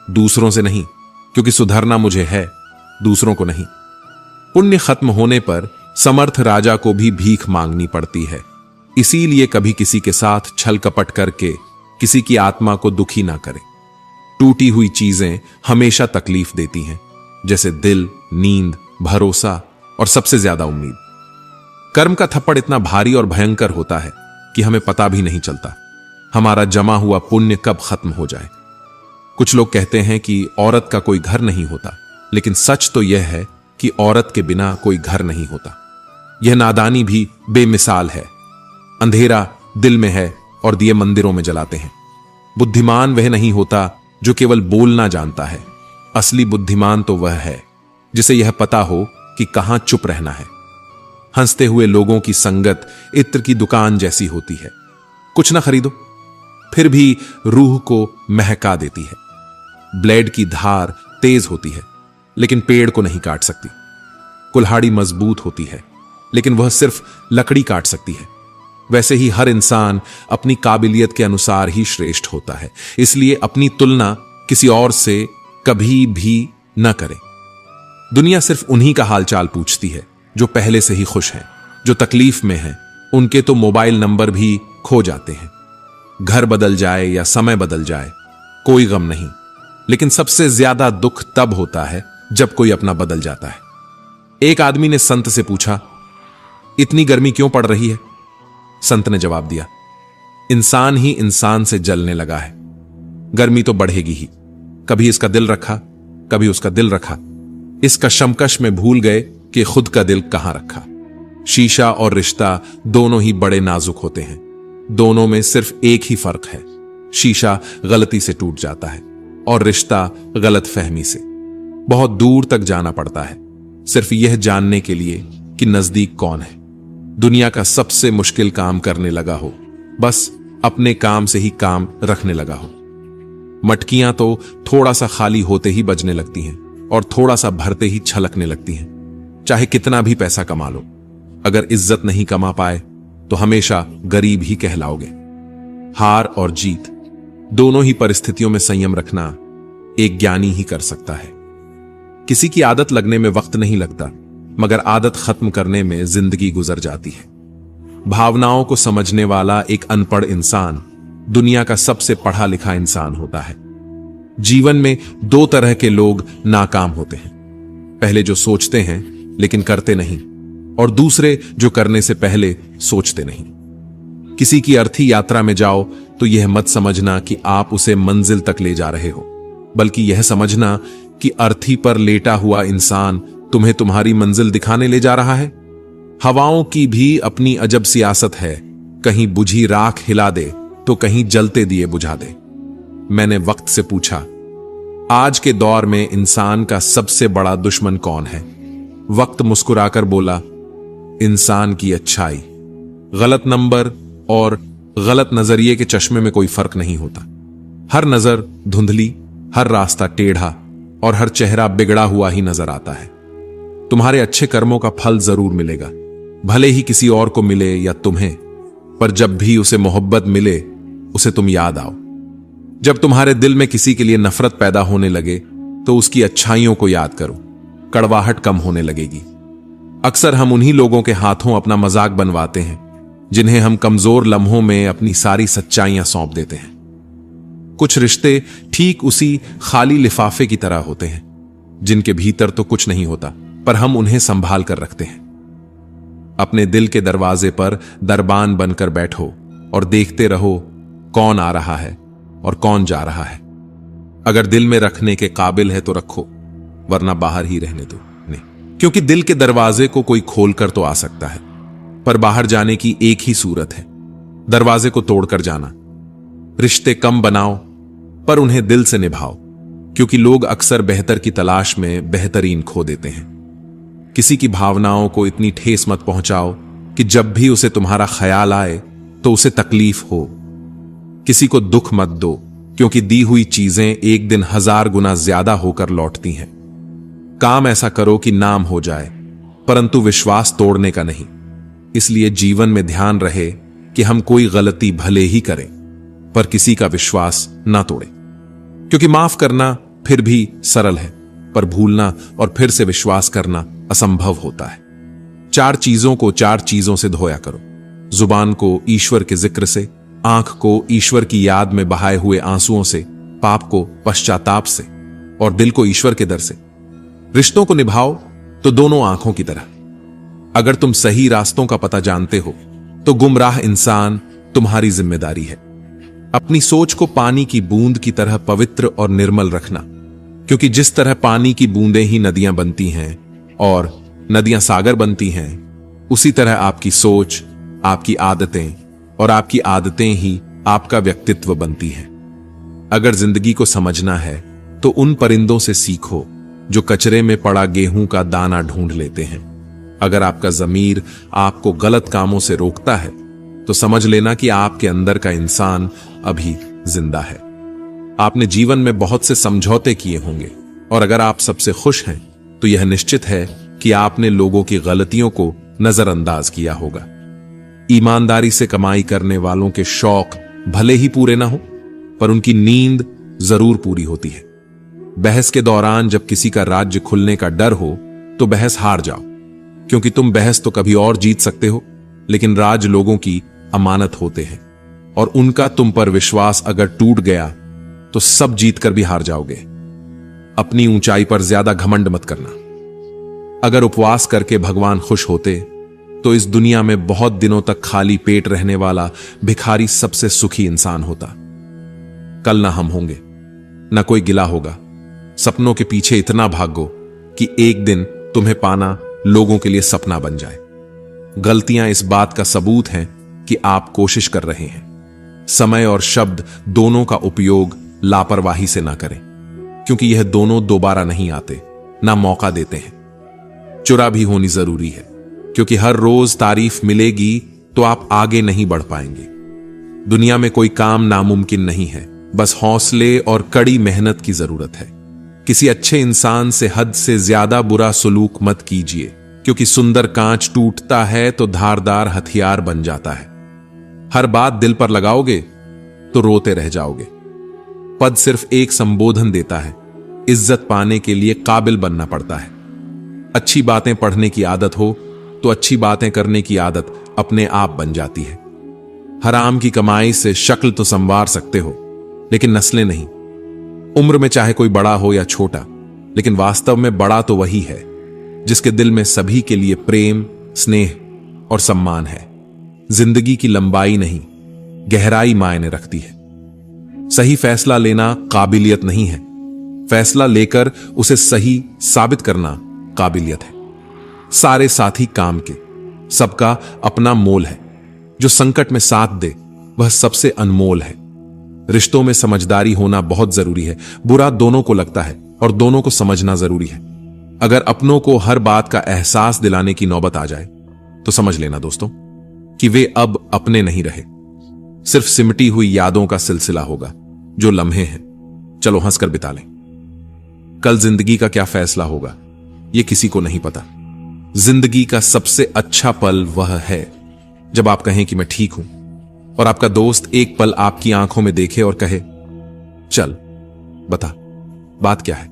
दूसरों से नहीं, क्योंकि सुधरना मुझे है, दूसरों को नहीं। पुण्य खत्म होने पर समर्थ राजा को भी भीख मांगनी पड़ती है। इसीलिए कभी किसी के साथ छल कपट करके किसी की आत्मा को दुखी ना करें। टूटी हुई चीजें हमेशा तकलीफ देती हैं, जैसे दिल, नींद, भरोसा और सबसे ज्यादा उम्मीद। कर्म का थप्पड़ इतना भारी और भयंकर होता है कि हमें पता भी नहीं चलता हमारा जमा हुआ पुण्य कब खत्म हो जाए। कुछ लोग कहते हैं कि औरत का कोई घर नहीं होता, लेकिन सच तो यह है कि औरत के बिना कोई घर नहीं होता। यह नादानी भी बेमिसाल है। अंधेरा दिल में है और दिए मंदिरों में जलाते हैं। बुद्धिमान वह नहीं होता जो केवल बोलना जानता है। असली बुद्धिमान तो वह है जिसे यह पता हो कि कहां चुप रहना है। हंसते हुए लोगों की संगत इत्र की दुकान जैसी होती है। कुछ ना खरीदो फिर भी रूह को महका देती है। ब्लेड की धार तेज होती है लेकिन पेड़ को नहीं काट सकती। कुल्हाड़ी मजबूत होती है लेकिन वह सिर्फ लकड़ी काट सकती है। वैसे ही हर इंसान अपनी काबिलियत के अनुसार ही श्रेष्ठ होता है। इसलिए अपनी तुलना किसी और से कभी भी न करें। दुनिया सिर्फ उन्हीं का हालचाल पूछती है जो पहले से ही खुश हैं। जो तकलीफ में हैं उनके तो मोबाइल नंबर भी खो जाते हैं। घर बदल जाए या समय बदल जाए कोई गम नहीं, लेकिन सबसे ज्यादा दुख तब होता है जब कोई अपना बदल जाता है। एक आदमी ने संत से पूछा, इतनी गर्मी क्यों पड़ रही है? संत ने जवाब दिया, इंसान ही इंसान से जलने लगा है। गर्मी तो बढ़ेगी ही। कभी इसका दिल रखा, कभी उसका दिल रखा। इस कशमकश में भूल गए कि खुद का दिल कहां रखा। शीशा और रिश्ता दोनों ही बड़े नाजुक होते हैं। दोनों में सिर्फ एक ही फर्क है, शीशा गलती से टूट जाता है और रिश्ता गलत फहमी से। बहुत दूर तक जाना पड़ता है सिर्फ यह जानने के लिए कि नजदीक कौन है। दुनिया का सबसे मुश्किल काम करने लगा हो, बस अपने काम से ही काम रखने लगा हो। मटकियां तो थोड़ा सा खाली होते ही बजने लगती हैं और थोड़ा सा भरते ही छलकने लगती हैं। चाहे कितना भी पैसा कमा लो, अगर इज्जत नहीं कमा पाए तो हमेशा गरीब ही कहलाओगे। हार और जीत दोनों ही परिस्थितियों में संयम रखना एक ज्ञानी ही कर सकता है। किसी की आदत लगने में वक्त नहीं लगता, मगर आदत खत्म करने में जिंदगी गुजर जाती है। भावनाओं को समझने वाला एक अनपढ़ इंसान दुनिया का सबसे पढ़ा लिखा इंसान होता है। जीवन में दो तरह के लोग नाकाम होते हैं, पहले जो सोचते हैं लेकिन करते नहीं, और दूसरे जो करने से पहले सोचते नहीं। किसी की अर्थी यात्रा में जाओ तो यह मत समझना कि आप उसे मंजिल तक ले जा रहे हो, बल्कि यह समझना कि अर्थी पर लेटा हुआ इंसान तुम्हें तुम्हारी मंजिल दिखाने ले जा रहा है। हवाओं की भी अपनी अजब सियासत है, कहीं बुझी राख हिला दे तो कहीं जलते दिए बुझा दे। मैंने वक्त से पूछा, आज के दौर में इंसान का सबसे बड़ा दुश्मन कौन है? वक्त मुस्कुराकर बोला, इंसान की अच्छाई। गलत नंबर और गलत नजरिए के चश्मे में कोई फर्क नहीं होता। हर नजर धुंधली, हर रास्ता टेढ़ा और हर चेहरा बिगड़ा हुआ ही नजर आता है। तुम्हारे अच्छे कर्मों का फल जरूर मिलेगा, भले ही किसी और को मिले या तुम्हें, पर जब भी उसे मोहब्बत मिले उसे तुम याद आओ। जब तुम्हारे दिल में किसी के लिए नफरत पैदा होने लगे तो उसकी अच्छाइयों को याद करो, कड़वाहट कम होने लगेगी। अक्सर हम उन्हीं लोगों के हाथों अपना मजाक बनवाते हैं जिन्हें हम कमजोर लम्हों में अपनी सारी सच्चाइयां सौंप देते हैं। कुछ रिश्ते ठीक उसी खाली लिफाफे की तरह होते हैं जिनके भीतर तो कुछ नहीं होता, पर हम उन्हें संभाल कर रखते हैं। अपने दिल के दरवाजे पर दरबान बनकर बैठो और देखते रहो कौन आ रहा है और कौन जा रहा है। अगर दिल में रखने के काबिल है तो रखो, वरना बाहर ही रहने दो। नहीं, क्योंकि दिल के दरवाजे को कोई खोलकर तो आ सकता है, पर बाहर जाने की एक ही सूरत है, दरवाजे को तोड़कर जाना। रिश्ते कम बनाओ पर उन्हें दिल से निभाओ, क्योंकि लोग अक्सर बेहतर की तलाश में बेहतरीन खो देते हैं। किसी की भावनाओं को इतनी ठेस मत पहुंचाओ कि जब भी उसे तुम्हारा ख्याल आए तो उसे तकलीफ हो। किसी को दुख मत दो, क्योंकि दी हुई चीजें एक दिन 1000 गुना ज्यादा होकर लौटती हैं। काम ऐसा करो कि नाम हो जाए, परंतु विश्वास तोड़ने का नहीं। इसलिए जीवन में ध्यान रहे कि हम कोई गलती भले ही करें, पर किसी का विश्वास ना तोड़े, क्योंकि माफ करना फिर भी सरल है, पर भूलना और फिर से विश्वास करना असंभव होता है। 4 चीजों को 4 चीजों से धोया करो। जुबान को ईश्वर के जिक्र से, आंख को ईश्वर की याद में बहाए हुए आंसुओं से, पाप को पश्चाताप से और दिल को ईश्वर के दर से। रिश्तों को निभाओ तो दोनों आंखों की तरह। अगर तुम सही रास्तों का पता जानते हो तो गुमराह इंसान तुम्हारी जिम्मेदारी है। अपनी सोच को पानी की बूंद की तरह पवित्र और निर्मल रखना, क्योंकि जिस तरह पानी की बूंदें ही नदियां बनती हैं और नदियां सागर बनती हैं, उसी तरह आपकी सोच, आपकी आदतें और आपकी आदतें ही आपका व्यक्तित्व बनती हैं। अगर जिंदगी को समझना है तो उन परिंदों से सीखो जो कचरे में पड़ा गेहूं का दाना ढूंढ लेते हैं। अगर आपका ज़मीर आपको गलत कामों से रोकता है तो समझ लेना कि आपके अंदर का इंसान अभी जिंदा है। आपने जीवन में बहुत से समझौते किए होंगे, और अगर आप सबसे खुश हैं तो यह निश्चित है कि आपने लोगों की गलतियों को नजरअंदाज किया होगा। ईमानदारी से कमाई करने वालों के शौक भले ही पूरे ना हो, पर उनकी नींद जरूर पूरी होती है। बहस के दौरान जब किसी का राज्य खुलने का डर हो तो बहस हार जाओ, क्योंकि तुम बहस तो कभी और जीत सकते हो, लेकिन राज लोगों की अमानत होते हैं, और उनका तुम पर विश्वास अगर टूट गया तो सब जीत कर भी हार जाओगे। अपनी ऊंचाई पर ज्यादा घमंड मत करना। अगर उपवास करके भगवान खुश होते तो इस दुनिया में बहुत दिनों तक खाली पेट रहने वाला भिखारी सबसे सुखी इंसान होता। कल ना हम होंगे, ना कोई गिला होगा। सपनों के पीछे इतना भागो कि एक दिन तुम्हें पाना लोगों के लिए सपना बन जाए। गलतियां इस बात का सबूत हैं कि आप कोशिश कर रहे हैं। समय और शब्द दोनों का उपयोग लापरवाही से ना करें, क्योंकि यह दोनों दोबारा नहीं आते, ना मौका देते हैं। चुरा भी होनी जरूरी है, क्योंकि हर रोज तारीफ मिलेगी तो आप आगे नहीं बढ़ पाएंगे। दुनिया में कोई काम नामुमकिन नहीं है, बस हौसले और कड़ी मेहनत की जरूरत है। किसी अच्छे इंसान से हद से ज्यादा बुरा सलूक मत कीजिए, क्योंकि सुंदर कांच टूटता है तो धारदार हथियार बन जाता है। हर बात दिल पर लगाओगे तो रोते रह जाओगे। पद सिर्फ एक संबोधन देता है, इज्जत पाने के लिए काबिल बनना पड़ता है। अच्छी बातें पढ़ने की आदत हो तो अच्छी बातें करने की आदत अपने आप बन जाती है। हराम की कमाई से शक्ल तो संवार सकते हो, लेकिन नस्लें नहीं। उम्र में चाहे कोई बड़ा हो या छोटा, लेकिन वास्तव में बड़ा तो वही है जिसके दिल में सभी के लिए प्रेम, स्नेह और सम्मान है। जिंदगी की लंबाई नहीं, गहराई मायने रखती है। सही फैसला लेना काबिलियत नहीं है, फैसला लेकर उसे सही साबित करना काबिलियत है। सारे साथी काम के, सबका अपना मोल है। जो संकट में साथ दे वह सबसे अनमोल है। रिश्तों में समझदारी होना बहुत जरूरी है। बुरा दोनों को लगता है और दोनों को समझना जरूरी है। अगर अपनों को हर बात का एहसास दिलाने की नौबत आ जाए तो समझ लेना दोस्तों कि वे अब अपने नहीं रहे, सिर्फ सिमटी हुई यादों का सिलसिला होगा। जो लम्हे हैं चलो हंसकर बिता लें। कल जिंदगी का क्या फैसला होगा यह किसी को नहीं पता। जिंदगी का सबसे अच्छा पल वह है जब आप कहें कि मैं ठीक हूं, और आपका दोस्त एक पल आपकी आंखों में देखे और कहे, चल बता बात क्या है।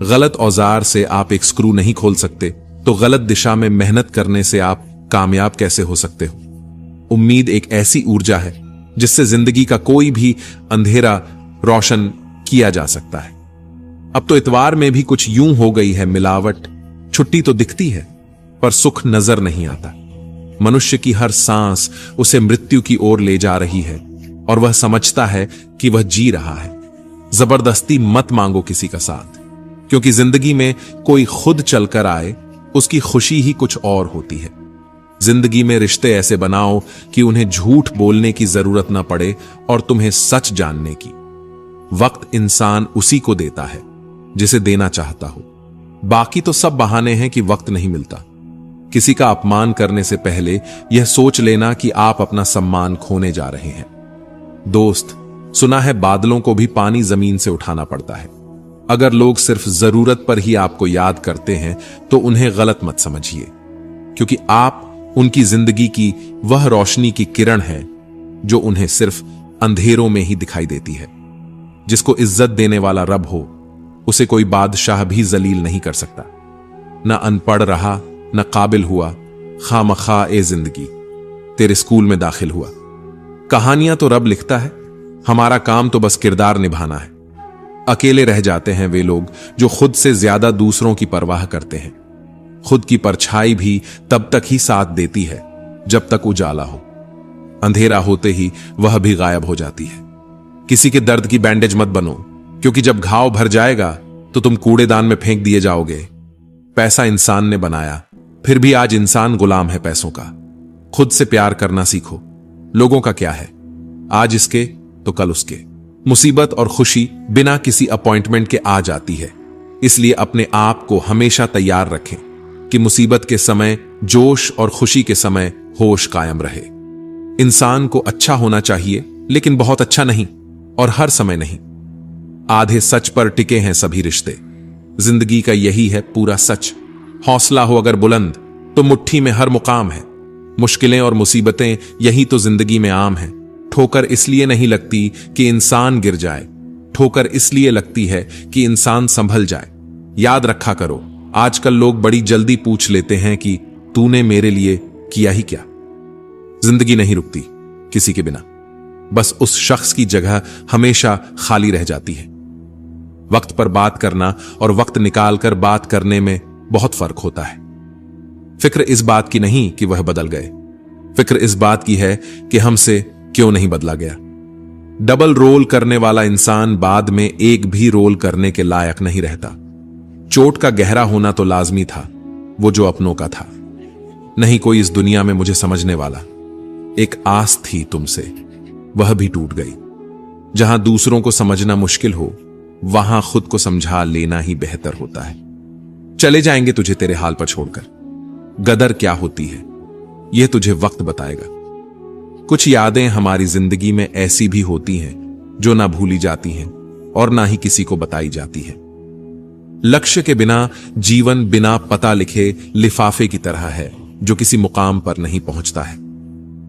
गलत औजार से आप एक स्क्रू नहीं खोल सकते, तो गलत दिशा में मेहनत करने से आप कामयाब कैसे हो सकते हो। उम्मीद एक ऐसी ऊर्जा है जिससे जिंदगी का कोई भी अंधेरा रोशन किया जा सकता है। अब तो इतवार में भी कुछ यूं हो गई है मिलावट। छुट्टी तो दिखती है पर सुख नजर नहीं आता। मनुष्य की हर सांस उसे मृत्यु की ओर ले जा रही है और वह समझता है कि वह जी रहा है। जबरदस्ती मत मांगो किसी का साथ, क्योंकि जिंदगी में कोई खुद चलकर आए उसकी खुशी ही कुछ और होती है। जिंदगी में रिश्ते ऐसे बनाओ कि उन्हें झूठ बोलने की जरूरत ना पड़े और तुम्हें सच जानने की। वक्त इंसान उसी को देता है जिसे देना चाहता हो। बाकी तो सब बहाने हैं कि वक्त नहीं मिलता। किसी का अपमान करने से पहले यह सोच लेना कि आप अपना सम्मान खोने जा रहे हैं। दोस्त, सुना है बादलों को भी पानी जमीन से उठाना पड़ता है। अगर लोग सिर्फ जरूरत पर ही आपको याद करते हैं तो उन्हें गलत मत समझिए, क्योंकि आप उनकी जिंदगी की वह रोशनी की किरण है जो उन्हें सिर्फ अंधेरों में ही दिखाई देती है। जिसको इज्जत देने वाला रब हो उसे कोई बादशाह भी जलील नहीं कर सकता। न अनपढ़ रहा न काबिल हुआ, खामखा ए जिंदगी तेरे स्कूल में दाखिल हुआ। कहानियां तो रब लिखता है, हमारा काम तो बस किरदार निभाना है। अकेले रह जाते हैं वे लोग जो खुद से ज्यादा दूसरों की परवाह करते हैं। खुद की परछाई भी तब तक ही साथ देती है जब तक उजाला हो। अंधेरा होते ही वह भी गायब हो जाती है। किसी के दर्द की बैंडेज मत बनो, क्योंकि जब घाव भर जाएगा तो तुम कूड़ेदान में फेंक दिए जाओगे। पैसा इंसान ने बनाया, फिर भी आज इंसान गुलाम है पैसों का। खुद से प्यार करना सीखो। लोगों का क्या है, आज इसके तो कल उसके। मुसीबत और खुशी बिना किसी अपॉइंटमेंट के आ जाती है, इसलिए अपने आप को हमेशा तैयार रखें कि मुसीबत के समय जोश और खुशी के समय होश कायम रहे। इंसान को अच्छा होना चाहिए, लेकिन बहुत अच्छा नहीं और हर समय नहीं। आधे सच पर टिके हैं सभी रिश्ते। जिंदगी का यही है पूरा सच। हौसला हो अगर बुलंद तो मुट्ठी में हर मुकाम है। मुश्किलें और मुसीबतें यही तो जिंदगी में आम है। ठोकर इसलिए नहीं लगती कि इंसान गिर जाए, ठोकर इसलिए लगती है कि इंसान संभल जाए। याद रखा करो, आजकल लोग बड़ी जल्दी पूछ लेते हैं कि तूने मेरे लिए किया ही क्या। जिंदगी नहीं रुकती किसी के बिना, बस उस शख्स की जगह हमेशा खाली रह जाती है। वक्त पर बात करना और वक्त निकालकर बात करने में बहुत फर्क होता है। फिक्र इस बात की नहीं कि वह बदल गए, फिक्र इस बात की है कि हमसे क्यों नहीं बदला गया। डबल रोल करने वाला इंसान बाद में एक भी रोल करने के लायक नहीं रहता। चोट का गहरा होना तो लाजमी था, वो जो अपनों का था। नहीं कोई इस दुनिया में मुझे समझने वाला। एक आस थी तुमसे, वह भी टूट गई। जहां दूसरों को समझना मुश्किल हो, वहां खुद को समझा लेना ही बेहतर होता है। चले जाएंगे तुझे तेरे हाल पर छोड़कर। गदर क्या होती है यह तुझे वक्त बताएगा। कुछ यादें हमारी जिंदगी में ऐसी भी होती हैं जो ना भूली जाती हैं और ना ही किसी को बताई जाती है। लक्ष्य के बिना जीवन बिना पता लिखे लिफाफे की तरह है जो किसी मुकाम पर नहीं पहुंचता है।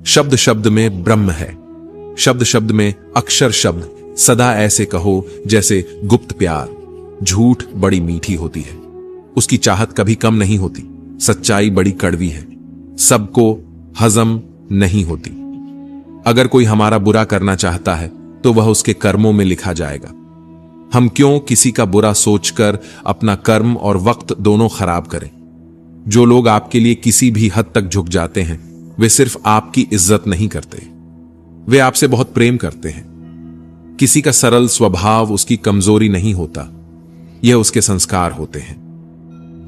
शब्द शब्द में ब्रह्म है, शब्द शब्द में अक्षर शब्द। सदा ऐसे कहो जैसे गुप्त प्यार। झूठ बड़ी मीठी होती है, उसकी चाहत कभी कम नहीं होती। सच्चाई बड़ी कड़वी है, सबको हजम नहीं होती। अगर कोई हमारा बुरा करना चाहता है तो वह उसके कर्मों में लिखा जाएगा। हम क्यों किसी का बुरा सोचकर अपना कर्म और वक्त दोनों खराब करें। जो लोग आपके लिए किसी भी हद तक झुक जाते हैं वे सिर्फ आपकी इज्जत नहीं करते, वे आपसे बहुत प्रेम करते हैं। किसी का सरल स्वभाव उसकी कमजोरी नहीं होता, यह उसके संस्कार होते हैं।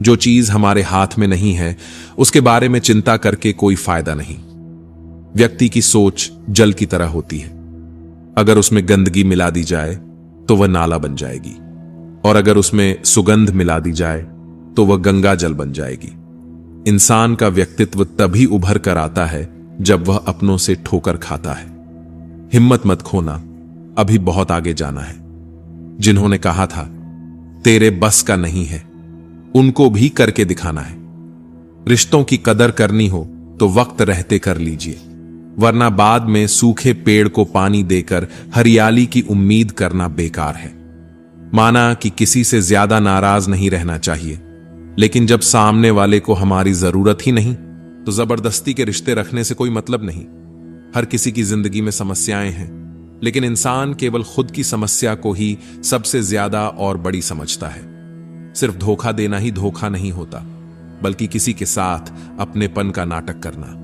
जो चीज हमारे हाथ में नहीं है उसके बारे में चिंता करके कोई फायदा नहीं। व्यक्ति की सोच जल की तरह होती है, अगर उसमें गंदगी मिला दी जाए तो वह नाला बन जाएगी, और अगर उसमें सुगंध मिला दी जाए तो वह गंगा जल बन जाएगी। इंसान का व्यक्तित्व तभी उभर कर आता है जब वह अपनों से ठोकर खाता है। हिम्मत मत खोना, अभी बहुत आगे जाना है। जिन्होंने कहा था तेरे बस का नहीं है, उनको भी करके दिखाना है। रिश्तों की कदर करनी हो तो वक्त रहते कर लीजिए, वरना बाद में सूखे पेड़ को पानी देकर हरियाली की उम्मीद करना बेकार है। माना कि किसी से ज्यादा नाराज नहीं रहना चाहिए, लेकिन जब सामने वाले को हमारी जरूरत ही नहीं तो जबरदस्ती के रिश्ते रखने से कोई मतलब नहीं। हर किसी की जिंदगी में समस्याएं हैं, लेकिन इंसान केवल खुद की समस्या को ही सबसे ज्यादा और बड़ी समझता है। सिर्फ धोखा देना ही धोखा नहीं होता, बल्कि किसी के साथ अपनेपन का नाटक करना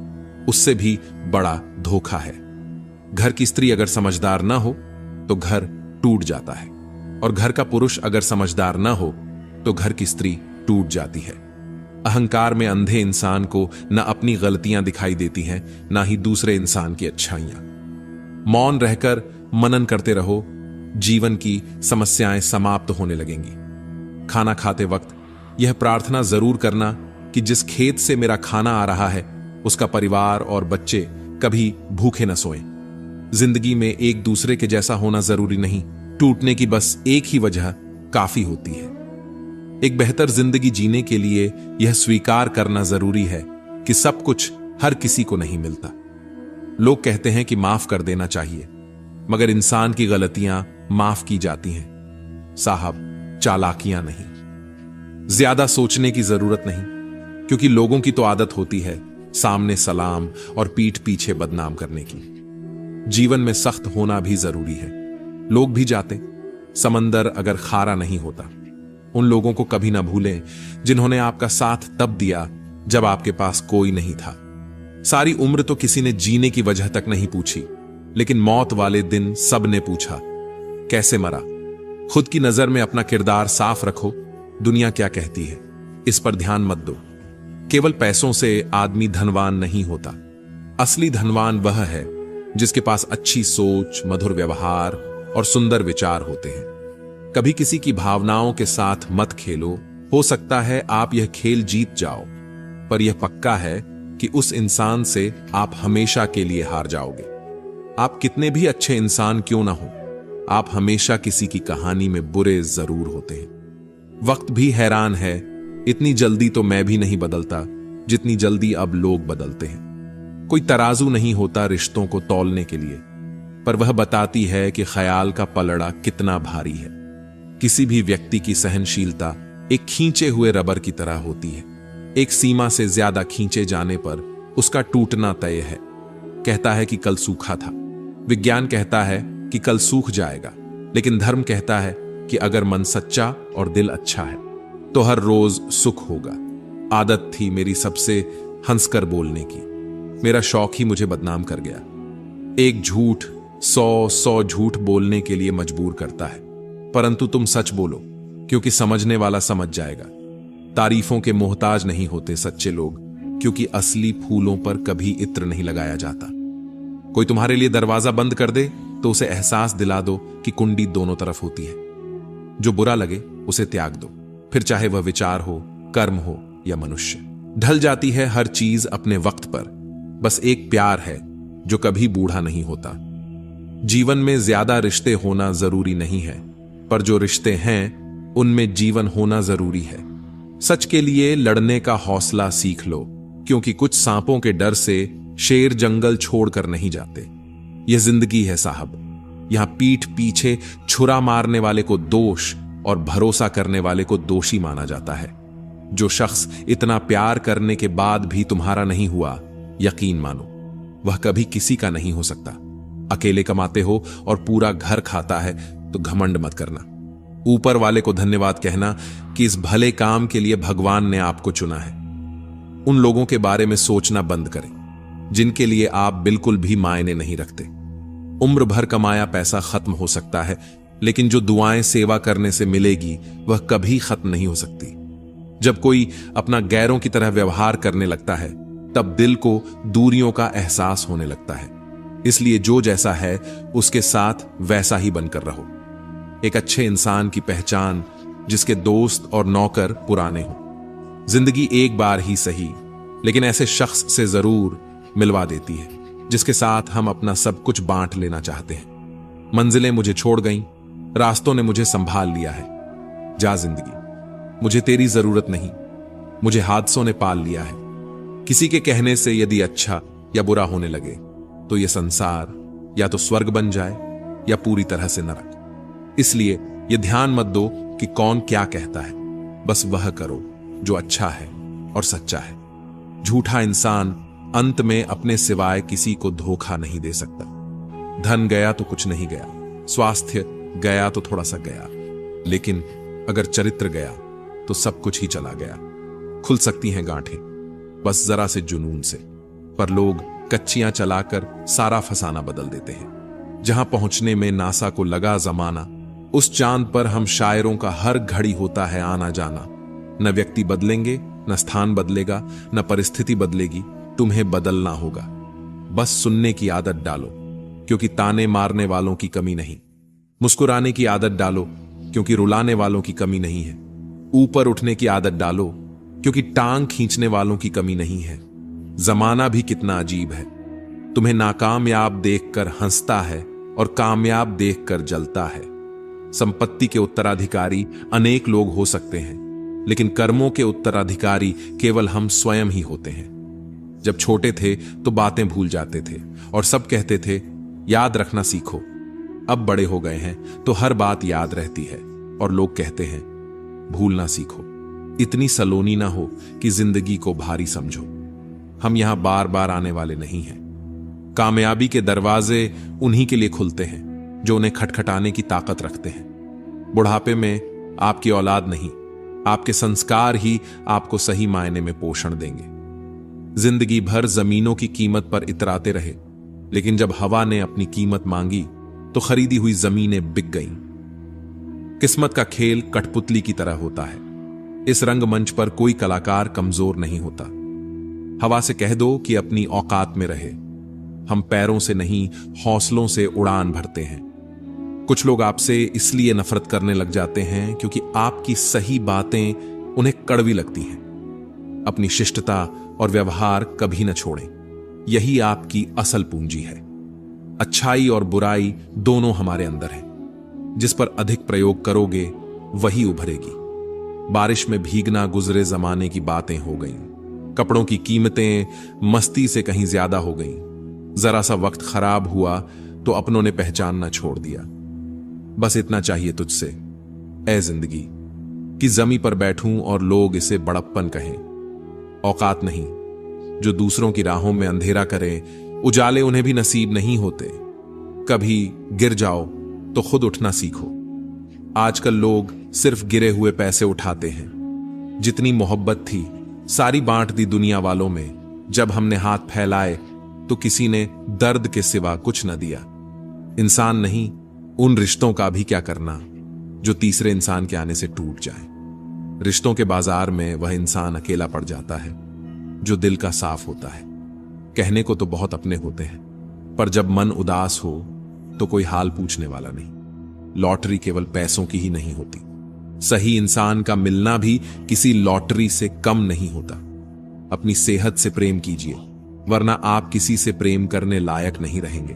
उससे भी बड़ा धोखा है। घर की स्त्री अगर समझदार ना हो तो घर टूट जाता है, और घर का पुरुष अगर समझदार ना हो तो घर की स्त्री टूट जाती है। अहंकार में अंधे इंसान को न अपनी गलतियां दिखाई देती हैं, ना ही दूसरे इंसान की अच्छाइयां। मौन रहकर मनन करते रहो, जीवन की समस्याएं समाप्त होने लगेंगी। खाना खाते वक्त यह प्रार्थना जरूर करना कि जिस खेत से मेरा खाना आ रहा है उसका परिवार और बच्चे कभी भूखे न सोएं। जिंदगी में एक दूसरे के जैसा होना जरूरी नहीं, टूटने की बस एक ही वजह काफी होती है। एक बेहतर जिंदगी जीने के लिए यह स्वीकार करना जरूरी है कि सब कुछ हर किसी को नहीं मिलता। लोग कहते हैं कि माफ कर देना चाहिए, मगर इंसान की गलतियां माफ की जाती हैं साहब, चालाकियां नहीं। ज्यादा सोचने की जरूरत नहीं, क्योंकि लोगों की तो आदत होती है सामने सलाम और पीठ पीछे बदनाम करने की। जीवन में सख्त होना भी जरूरी है। लोग भी जाते, समंदर अगर खारा नहीं होता। उन लोगों को कभी ना भूलें जिन्होंने आपका साथ तब दिया जब आपके पास कोई नहीं था। सारी उम्र तो किसी ने जीने की वजह तक नहीं पूछी, लेकिन मौत वाले दिन सब ने पूछा कैसे मरा। खुद की नजर में अपना किरदार साफ रखो, दुनिया क्या कहती है इस पर ध्यान मत दो। केवल पैसों से आदमी धनवान नहीं होता, असली धनवान वह है जिसके पास अच्छी सोच, मधुर व्यवहार और सुंदर विचार होते हैं। कभी किसी की भावनाओं के साथ मत खेलो। हो सकता है आप यह खेल जीत जाओ, पर यह पक्का है कि उस इंसान से आप हमेशा के लिए हार जाओगे। आप कितने भी अच्छे इंसान क्यों ना हो, आप हमेशा किसी की कहानी में बुरे जरूर होते हैं। वक्त भी हैरान है, इतनी जल्दी तो मैं भी नहीं बदलता जितनी जल्दी अब लोग बदलते हैं। कोई तराजू नहीं होता रिश्तों को तौलने के लिए, पर वह बताती है कि ख्याल का पलड़ा कितना भारी है। किसी भी व्यक्ति की सहनशीलता एक खींचे हुए रबर की तरह होती है। एक सीमा से ज्यादा खींचे जाने पर उसका टूटना तय है। कहता है कि कल सूखा था, विज्ञान कहता है कि कल सूख जाएगा, लेकिन धर्म कहता है कि अगर मन सच्चा और दिल अच्छा है तो हर रोज सुख होगा। आदत थी मेरी सबसे हंसकर बोलने की। मेरा शौक ही मुझे बदनाम कर गया। एक झूठ 100 झूठ बोलने के लिए मजबूर करता है, परंतु तुम सच बोलो क्योंकि समझने वाला समझ जाएगा। तारीफों के मोहताज नहीं होते सच्चे लोग, क्योंकि असली फूलों पर कभी इत्र नहीं लगाया जाता। कोई तुम्हारे लिए दरवाजा बंद कर दे तो उसे एहसास दिला दो कि कुंडी दोनों तरफ होती है। जो बुरा लगे उसे त्याग दो, फिर चाहे वह विचार हो, कर्म हो या मनुष्य। ढल जाती है हर चीज अपने वक्त पर। बस एक प्यार है जो कभी बूढ़ा नहीं होता। जीवन में ज्यादा रिश्ते होना जरूरी नहीं है, पर जो रिश्ते हैं उनमें जीवन होना जरूरी है। सच के लिए लड़ने का हौसला सीख लो, क्योंकि कुछ सांपों के डर से शेर जंगल छोड़कर नहीं जाते। यह जिंदगी है साहब। यहां पीठ पीछे छुरा मारने वाले को दोष और भरोसा करने वाले को दोषी माना जाता है। जो शख्स इतना प्यार करने के बाद भी तुम्हारा नहीं हुआ, यकीन मानो वह कभी किसी का नहीं हो सकता। अकेले कमाते हो और पूरा घर खाता है तो घमंड मत करना। ऊपर वाले को धन्यवाद कहना कि इस भले काम के लिए भगवान ने आपको चुना है। उन लोगों के बारे में सोचना बंद करें जिनके लिए आप बिल्कुल भी मायने नहीं रखते। उम्र भर कमाया पैसा खत्म हो सकता है, लेकिन जो दुआएं सेवा करने से मिलेगी वह कभी खत्म नहीं हो सकती। जब कोई अपना गैरों की तरह व्यवहार करने लगता है, तब दिल को दूरियों का एहसास होने लगता है। इसलिए जो जैसा है उसके साथ वैसा ही बनकर रहो। एक अच्छे इंसान की पहचान जिसके दोस्त और नौकर पुराने हों। जिंदगी एक बार ही सही, लेकिन ऐसे शख्स से जरूर मिलवा देती है जिसके साथ हम अपना सब कुछ बांट लेना चाहते हैं। मंजिलें मुझे छोड़ गईं, रास्तों ने मुझे संभाल लिया है। जा जिंदगी, मुझे तेरी जरूरत नहीं, मुझे हादसों ने पाल लिया है। किसी के कहने से यदि अच्छा या बुरा होने लगे तो यह संसार या तो स्वर्ग बन जाए या पूरी तरह से नरक। इसलिए यह ध्यान मत दो कि कौन क्या कहता है, बस वह करो जो अच्छा है और सच्चा है। झूठा इंसान अंत में अपने सिवाय किसी को धोखा नहीं दे सकता। धन गया तो कुछ नहीं गया, स्वास्थ्य गया तो थोड़ा सा गया, लेकिन अगर चरित्र गया तो सब कुछ ही चला गया। खुल सकती हैं गांठें बस जरा से जुनून से, पर लोग कच्चियां चलाकर सारा फसाना बदल देते हैं। जहां पहुंचने में नासा को लगा जमाना, उस चांद पर हम शायरों का हर घड़ी होता है आना जाना। न व्यक्ति बदलेंगे, न स्थान बदलेगा, न परिस्थिति बदलेगी, तुम्हें बदलना होगा। बस सुनने की आदत डालो, क्योंकि ताने मारने वालों की कमी नहीं। मुस्कुराने की आदत डालो, क्योंकि रुलाने वालों की कमी नहीं है। ऊपर उठने की आदत डालो, क्योंकि टांग खींचने वालों की कमी नहीं है। जमाना भी कितना अजीब है, तुम्हें नाकामयाब देखकर हंसता है और कामयाब देखकर जलता है। संपत्ति के उत्तराधिकारी अनेक लोग हो सकते हैं, लेकिन कर्मों के उत्तराधिकारी केवल हम स्वयं ही होते हैं। जब छोटे थे तो बातें भूल जाते थे और सब कहते थे याद रखना सीखो। अब बड़े हो गए हैं तो हर बात याद रहती है और लोग कहते हैं भूलना सीखो। इतनी सलोनी ना हो कि जिंदगी को भारी समझो। हम यहां बार बार आने वाले नहीं हैं। कामयाबी के दरवाजे उन्हीं के लिए खुलते हैं जो उन्हें खटखटाने की ताकत रखते हैं। बुढ़ापे में आपकी औलाद नहीं, आपके संस्कार ही आपको सही मायने में पोषण देंगे। जिंदगी भर जमीनों की कीमत पर इतराते रहे, लेकिन जब हवा ने अपनी कीमत मांगी तो खरीदी हुई जमीनें बिक गईं। किस्मत का खेल कठपुतली की तरह होता है। इस रंगमंच पर कोई कलाकार कमजोर नहीं होता। हवा से कह दो कि अपनी औकात में रहे। हम पैरों से नहीं, हौसलों से उड़ान भरते हैं। कुछ लोग आपसे इसलिए नफरत करने लग जाते हैं क्योंकि आपकी सही बातें उन्हें कड़वी लगती हैं। अपनी शिष्टता और व्यवहार कभी न छोड़ें, यही आपकी असल पूंजी है। अच्छाई और बुराई दोनों हमारे अंदर है। जिस पर अधिक प्रयोग करोगे वही उभरेगी। बारिश में भीगना गुजरे जमाने की बातें हो गईं। कपड़ों की कीमतें मस्ती से कहीं ज्यादा हो गईं। जरा सा वक्त खराब हुआ तो अपनों ने पहचानना छोड़ दिया। बस इतना चाहिए तुझसे ऐ जिंदगी कि जमी पर बैठूं और लोग इसे बड़प्पन कहें। औकात नहीं, जो दूसरों की राहों में अंधेरा करें, उजाले उन्हें भी नसीब नहीं होते। कभी गिर जाओ तो खुद उठना सीखो। आजकल लोग सिर्फ गिरे हुए पैसे उठाते हैं। जितनी मोहब्बत थी सारी बांट दी दुनिया वालों में, जब हमने हाथ फैलाए तो किसी ने दर्द के सिवा कुछ न दिया। इंसान नहीं, उन रिश्तों का भी क्या करना जो तीसरे इंसान के आने से टूट जाए। रिश्तों के बाजार में वह इंसान अकेला पड़ जाता है जो दिल का साफ होता है। कहने को तो बहुत अपने होते हैं, पर जब मन उदास हो तो कोई हाल पूछने वाला नहीं। लॉटरी केवल पैसों की ही नहीं होती, सही इंसान का मिलना भी किसी लॉटरी से कम नहीं होता। अपनी सेहत से प्रेम कीजिए, वरना आप किसी से प्रेम करने लायक नहीं रहेंगे।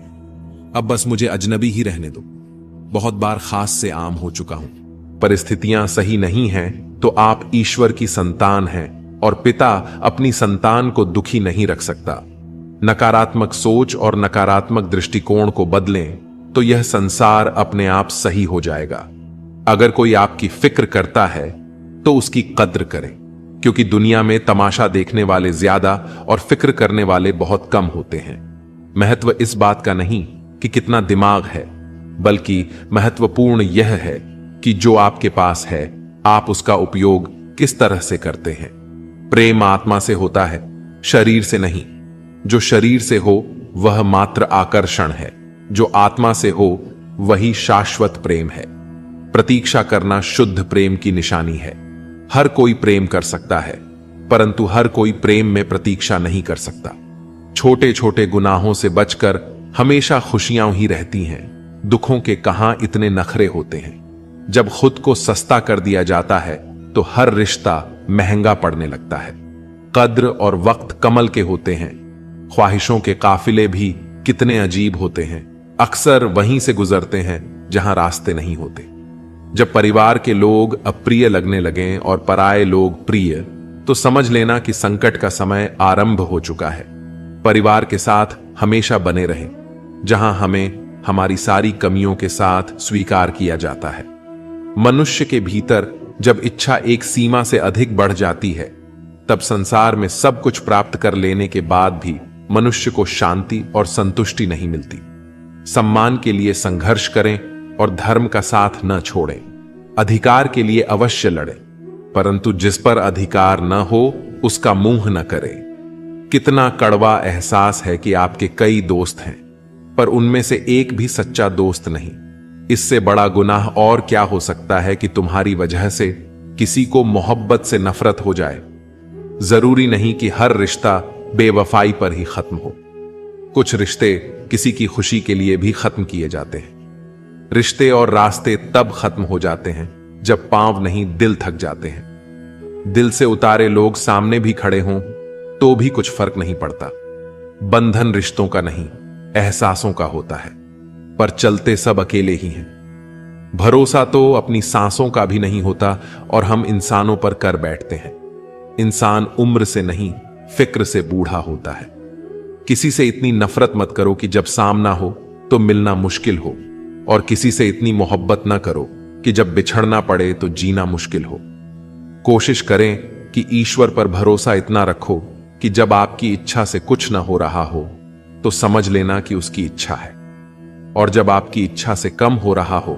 अब बस मुझे अजनबी ही रहने दो। बहुत बार खास से आम हो चुका हूं। परिस्थितियां सही नहीं हैं तो आप ईश्वर की संतान हैं, और पिता अपनी संतान को दुखी नहीं रख सकता। नकारात्मक सोच और नकारात्मक दृष्टिकोण को बदलें तो यह संसार अपने आप सही हो जाएगा। अगर कोई आपकी फिक्र करता है तो उसकी कद्र करें, क्योंकि दुनिया में तमाशा देखने वाले ज्यादा और फिक्र करने वाले बहुत कम होते हैं। महत्व इस बात का नहीं कि कितना दिमाग है, बल्कि महत्वपूर्ण यह है कि जो आपके पास है आप उसका उपयोग किस तरह से करते हैं। प्रेम आत्मा से होता है, शरीर से नहीं। जो शरीर से हो वह मात्र आकर्षण है, जो आत्मा से हो वही शाश्वत प्रेम है। प्रतीक्षा करना शुद्ध प्रेम की निशानी है। हर कोई प्रेम कर सकता है, परंतु हर कोई प्रेम में प्रतीक्षा नहीं कर सकता। छोटे छोटे गुनाहों से बचकर हमेशा खुशियां ही रहती हैं। दुखों के कहां इतने नखरे होते हैं। जब खुद को सस्ता कर दिया जाता है तो हर रिश्ता महंगा पड़ने लगता है। कद्र और वक्त कमल के होते हैं। ख्वाहिशों के काफिले भी कितने अजीब होते हैं, अक्सर वहीं से गुजरते हैं जहां रास्ते नहीं होते। जब परिवार के लोग अप्रिय लगने लगें और पराये लोग प्रिय, तो समझ लेना कि संकट का समय आरंभ हो चुका है। परिवार के साथ हमेशा बने रहें, जहां हमें हमारी सारी कमियों के साथ स्वीकार किया जाता है। मनुष्य के भीतर जब इच्छा एक सीमा से अधिक बढ़ जाती है, तब संसार में सब कुछ प्राप्त कर लेने के बाद भी मनुष्य को शांति और संतुष्टि नहीं मिलती। सम्मान के लिए संघर्ष करें और धर्म का साथ न छोड़ें। अधिकार के लिए अवश्य लड़ें, परंतु जिस पर अधिकार न हो उसका मुंह न करें। कितना कड़वा एहसास है कि आपके कई दोस्त हैं, पर उनमें से एक भी सच्चा दोस्त नहीं। इससे बड़ा गुनाह और क्या हो सकता है कि तुम्हारी वजह से किसी को मोहब्बत से नफरत हो जाए। जरूरी नहीं कि हर रिश्ता बेवफाई पर ही खत्म हो। कुछ रिश्ते किसी की खुशी के लिए भी खत्म किए जाते हैं। रिश्ते और रास्ते तब खत्म हो जाते हैं जब पांव नहीं दिल थक जाते हैं। दिल से उतारे लोग सामने भी खड़े हों तो भी कुछ फर्क नहीं पड़ता। बंधन रिश्तों का नहीं, एहसासों का होता है, पर चलते सब अकेले ही हैं। भरोसा तो अपनी सांसों का भी नहीं होता और हम इंसानों पर कर बैठते हैं। इंसान उम्र से नहीं, फिक्र से बूढ़ा होता है। किसी से इतनी नफरत मत करो कि जब सामना हो तो मिलना मुश्किल हो, और किसी से इतनी मोहब्बत ना करो कि जब बिछड़ना पड़े तो जीना मुश्किल हो। कोशिश करें कि ईश्वर पर भरोसा इतना रखो कि जब आपकी इच्छा से कुछ ना हो रहा हो तो समझ लेना कि उसकी इच्छा है, और जब आपकी इच्छा से कम हो रहा हो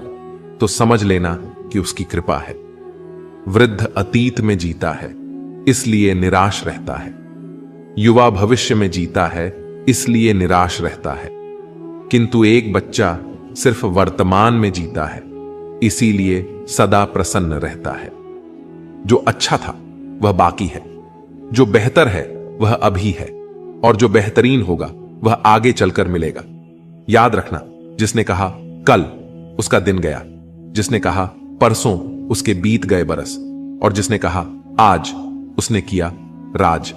तो समझ लेना कि उसकी कृपा है। वृद्ध अतीत में जीता है इसलिए निराश रहता है, युवा भविष्य में जीता है इसलिए निराश रहता है, किंतु एक बच्चा सिर्फ वर्तमान में जीता है इसीलिए सदा प्रसन्न रहता है। जो अच्छा था वह बाकी है, जो बेहतर है वह अभी है, और जो बेहतरीन होगा वह आगे चलकर मिलेगा। याद रखना, जिसने कहा कल उसका दिन गया, जिसने कहा परसों उसके बीत गए बरस, और जिसने कहा आज उसने किया राज।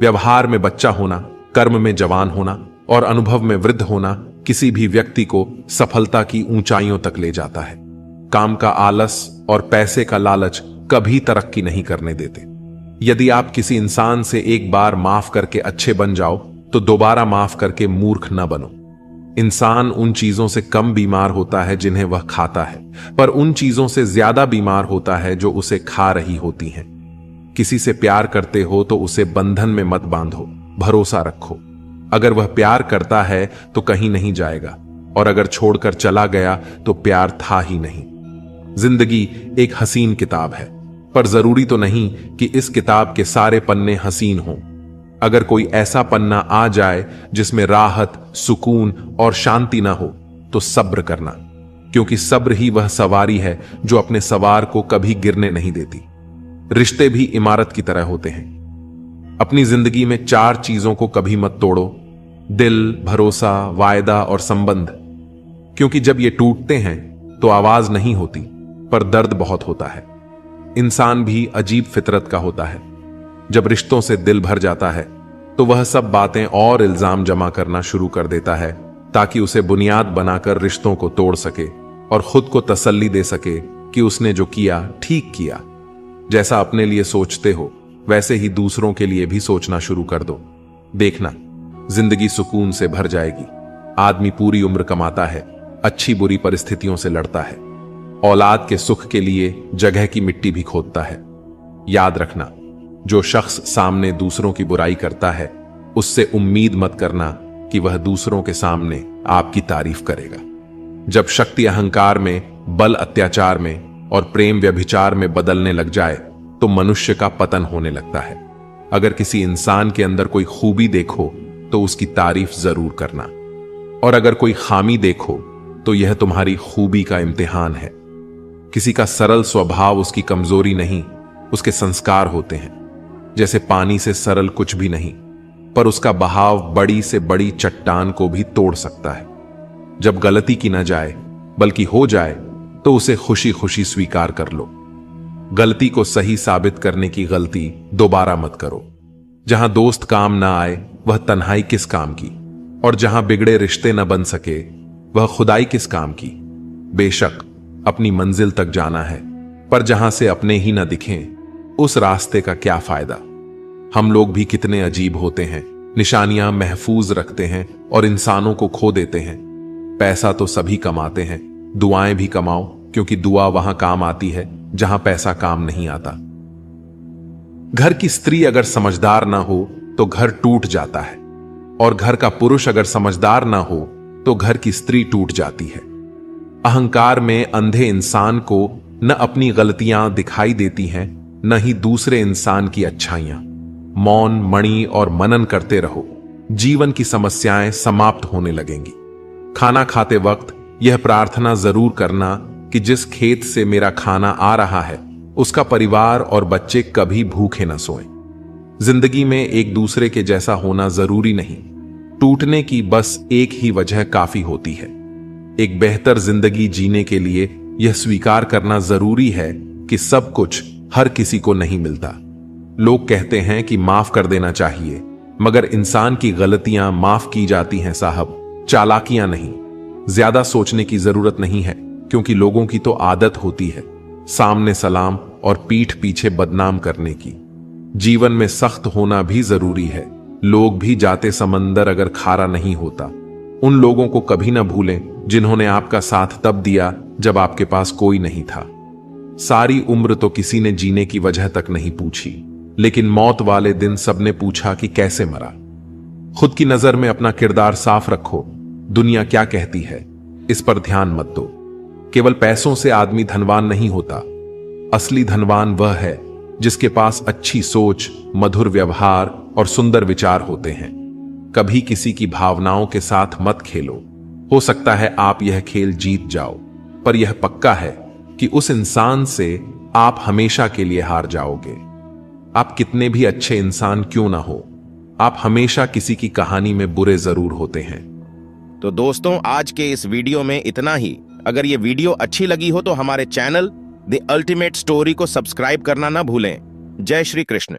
व्यवहार में बच्चा होना, कर्म में जवान होना और अनुभव में वृद्ध होना किसी भी व्यक्ति को सफलता की ऊंचाइयों तक ले जाता है। काम का आलस और पैसे का लालच कभी तरक्की नहीं करने देते। यदि आप किसी इंसान से एक बार माफ करके अच्छे बन जाओ तो दोबारा माफ करके मूर्ख न बनो। इंसान उन चीजों से कम बीमार होता है जिन्हें वह खाता है, पर उन चीजों से ज्यादा बीमार होता है जो उसे खा रही होती हैं। किसी से प्यार करते हो तो उसे बंधन में मत बांधो, भरोसा रखो। अगर वह प्यार करता है तो कहीं नहीं जाएगा, और अगर छोड़कर चला गया तो प्यार था ही नहीं। जिंदगी एक हसीन किताब है, पर जरूरी तो नहीं कि इस किताब के सारे पन्ने हसीन हों। अगर कोई ऐसा पन्ना आ जाए जिसमें राहत, सुकून और शांति ना हो, तो सब्र करना, क्योंकि सब्र ही वह सवारी है जो अपने सवार को कभी गिरने नहीं देती। रिश्ते भी इमारत की तरह होते हैं। अपनी जिंदगी में 4 चीजों को कभी मत तोड़ो: दिल, भरोसा, वायदा और संबंध। क्योंकि जब ये टूटते हैं तो आवाज नहीं होती, पर दर्द बहुत होता है। इंसान भी अजीब फितरत का होता है। जब रिश्तों से दिल भर जाता है तो वह सब बातें और इल्जाम जमा करना शुरू कर देता है, ताकि उसे बुनियाद बनाकर रिश्तों को तोड़ सके और खुद को तसल्ली दे सके कि उसने जो किया ठीक किया। जैसा अपने लिए सोचते हो वैसे ही दूसरों के लिए भी सोचना शुरू कर दो। देखना, जिंदगी सुकून से भर जाएगी। आदमी पूरी उम्र कमाता है, अच्छी बुरी परिस्थितियों से लड़ता है, औलाद के सुख के लिए जगह की मिट्टी भी खोदता है। याद रखना, जो शख्स सामने दूसरों की बुराई करता है, उससे उम्मीद मत करना कि वह दूसरों के सामने आपकी तारीफ करेगा। जब शक्ति अहंकार में, बल अत्याचार में और प्रेम व्यभिचार में बदलने लग जाए तो मनुष्य का पतन होने लगता है। अगर किसी इंसान के अंदर कोई खूबी देखो तो उसकी तारीफ जरूर करना, और अगर कोई खामी देखो तो यह तुम्हारी खूबी का इम्तिहान है। किसी का सरल स्वभाव उसकी कमजोरी नहीं, उसके संस्कार होते हैं। जैसे पानी से सरल कुछ भी नहीं, पर उसका बहाव बड़ी से बड़ी चट्टान को भी तोड़ सकता है। जब गलती की न जाए बल्कि हो जाए तो उसे खुशी खुशी स्वीकार कर लो। गलती को सही साबित करने की गलती दोबारा मत करो। जहां दोस्त काम ना आए वह तन्हाई किस काम की, और जहां बिगड़े रिश्ते न बन सके वह खुदाई किस काम की। बेशक अपनी मंजिल तक जाना है, पर जहां से अपने ही न दिखें उस रास्ते का क्या फायदा। हम लोग भी कितने अजीब होते हैं, निशानियां महफूज रखते हैं और इंसानों को खो देते हैं। पैसा तो सभी कमाते हैं, दुआएं भी कमाओ, क्योंकि दुआ वहां काम आती है जहां पैसा काम नहीं आता। घर की स्त्री अगर समझदार ना हो तो घर टूट जाता है, और घर का पुरुष अगर समझदार ना हो तो घर की स्त्री टूट जाती है। अहंकार में अंधे इंसान को न अपनी गलतियां दिखाई देती हैं, न ही दूसरे इंसान की अच्छाइयां। मौन, मणि और मनन करते रहो, जीवन की समस्याएं समाप्त होने लगेंगी। खाना खाते वक्त यह प्रार्थना जरूर करना कि जिस खेत से मेरा खाना आ रहा है उसका परिवार और बच्चे कभी भूखे न सोएं। जिंदगी में एक दूसरे के जैसा होना जरूरी नहीं, टूटने की बस एक ही वजह काफी होती है। एक बेहतर जिंदगी जीने के लिए यह स्वीकार करना जरूरी है कि सब कुछ हर किसी को नहीं मिलता। लोग कहते हैं कि माफ कर देना चाहिए, मगर इंसान की गलतियां माफ की जाती हैं साहब, चालाकियां नहीं। ज्यादा सोचने की जरूरत नहीं है, क्योंकि लोगों की तो आदत होती है सामने सलाम और पीठ पीछे बदनाम करने की। जीवन में सख्त होना भी जरूरी है। लोग भी जाते समंदर अगर खारा नहीं होता। उन लोगों को कभी ना भूलें जिन्होंने आपका साथ तब दिया जब आपके पास कोई नहीं था। सारी उम्र तो किसी ने जीने की वजह तक नहीं पूछी, लेकिन मौत वाले दिन सबने पूछा कि कैसे मरा। खुद की नजर में अपना किरदार साफ रखो। दुनिया क्या कहती है इस पर ध्यान मत दो। केवल पैसों से आदमी धनवान नहीं होता। असली धनवान वह है जिसके पास अच्छी सोच, मधुर व्यवहार और सुंदर विचार होते हैं। कभी किसी की भावनाओं के साथ मत खेलो। हो सकता है आप यह खेल जीत जाओ, पर यह पक्का है कि उस इंसान से आप हमेशा के लिए हार जाओगे। आप कितने भी अच्छे इंसान क्यों ना हो, आप हमेशा किसी की कहानी में बुरे जरूर होते हैं। तो दोस्तों, आज के इस वीडियो में इतना ही। अगर ये वीडियो अच्छी लगी हो तो हमारे चैनल द अल्टीमेट स्टोरी को सब्सक्राइब करना ना भूलें। जय श्री कृष्ण।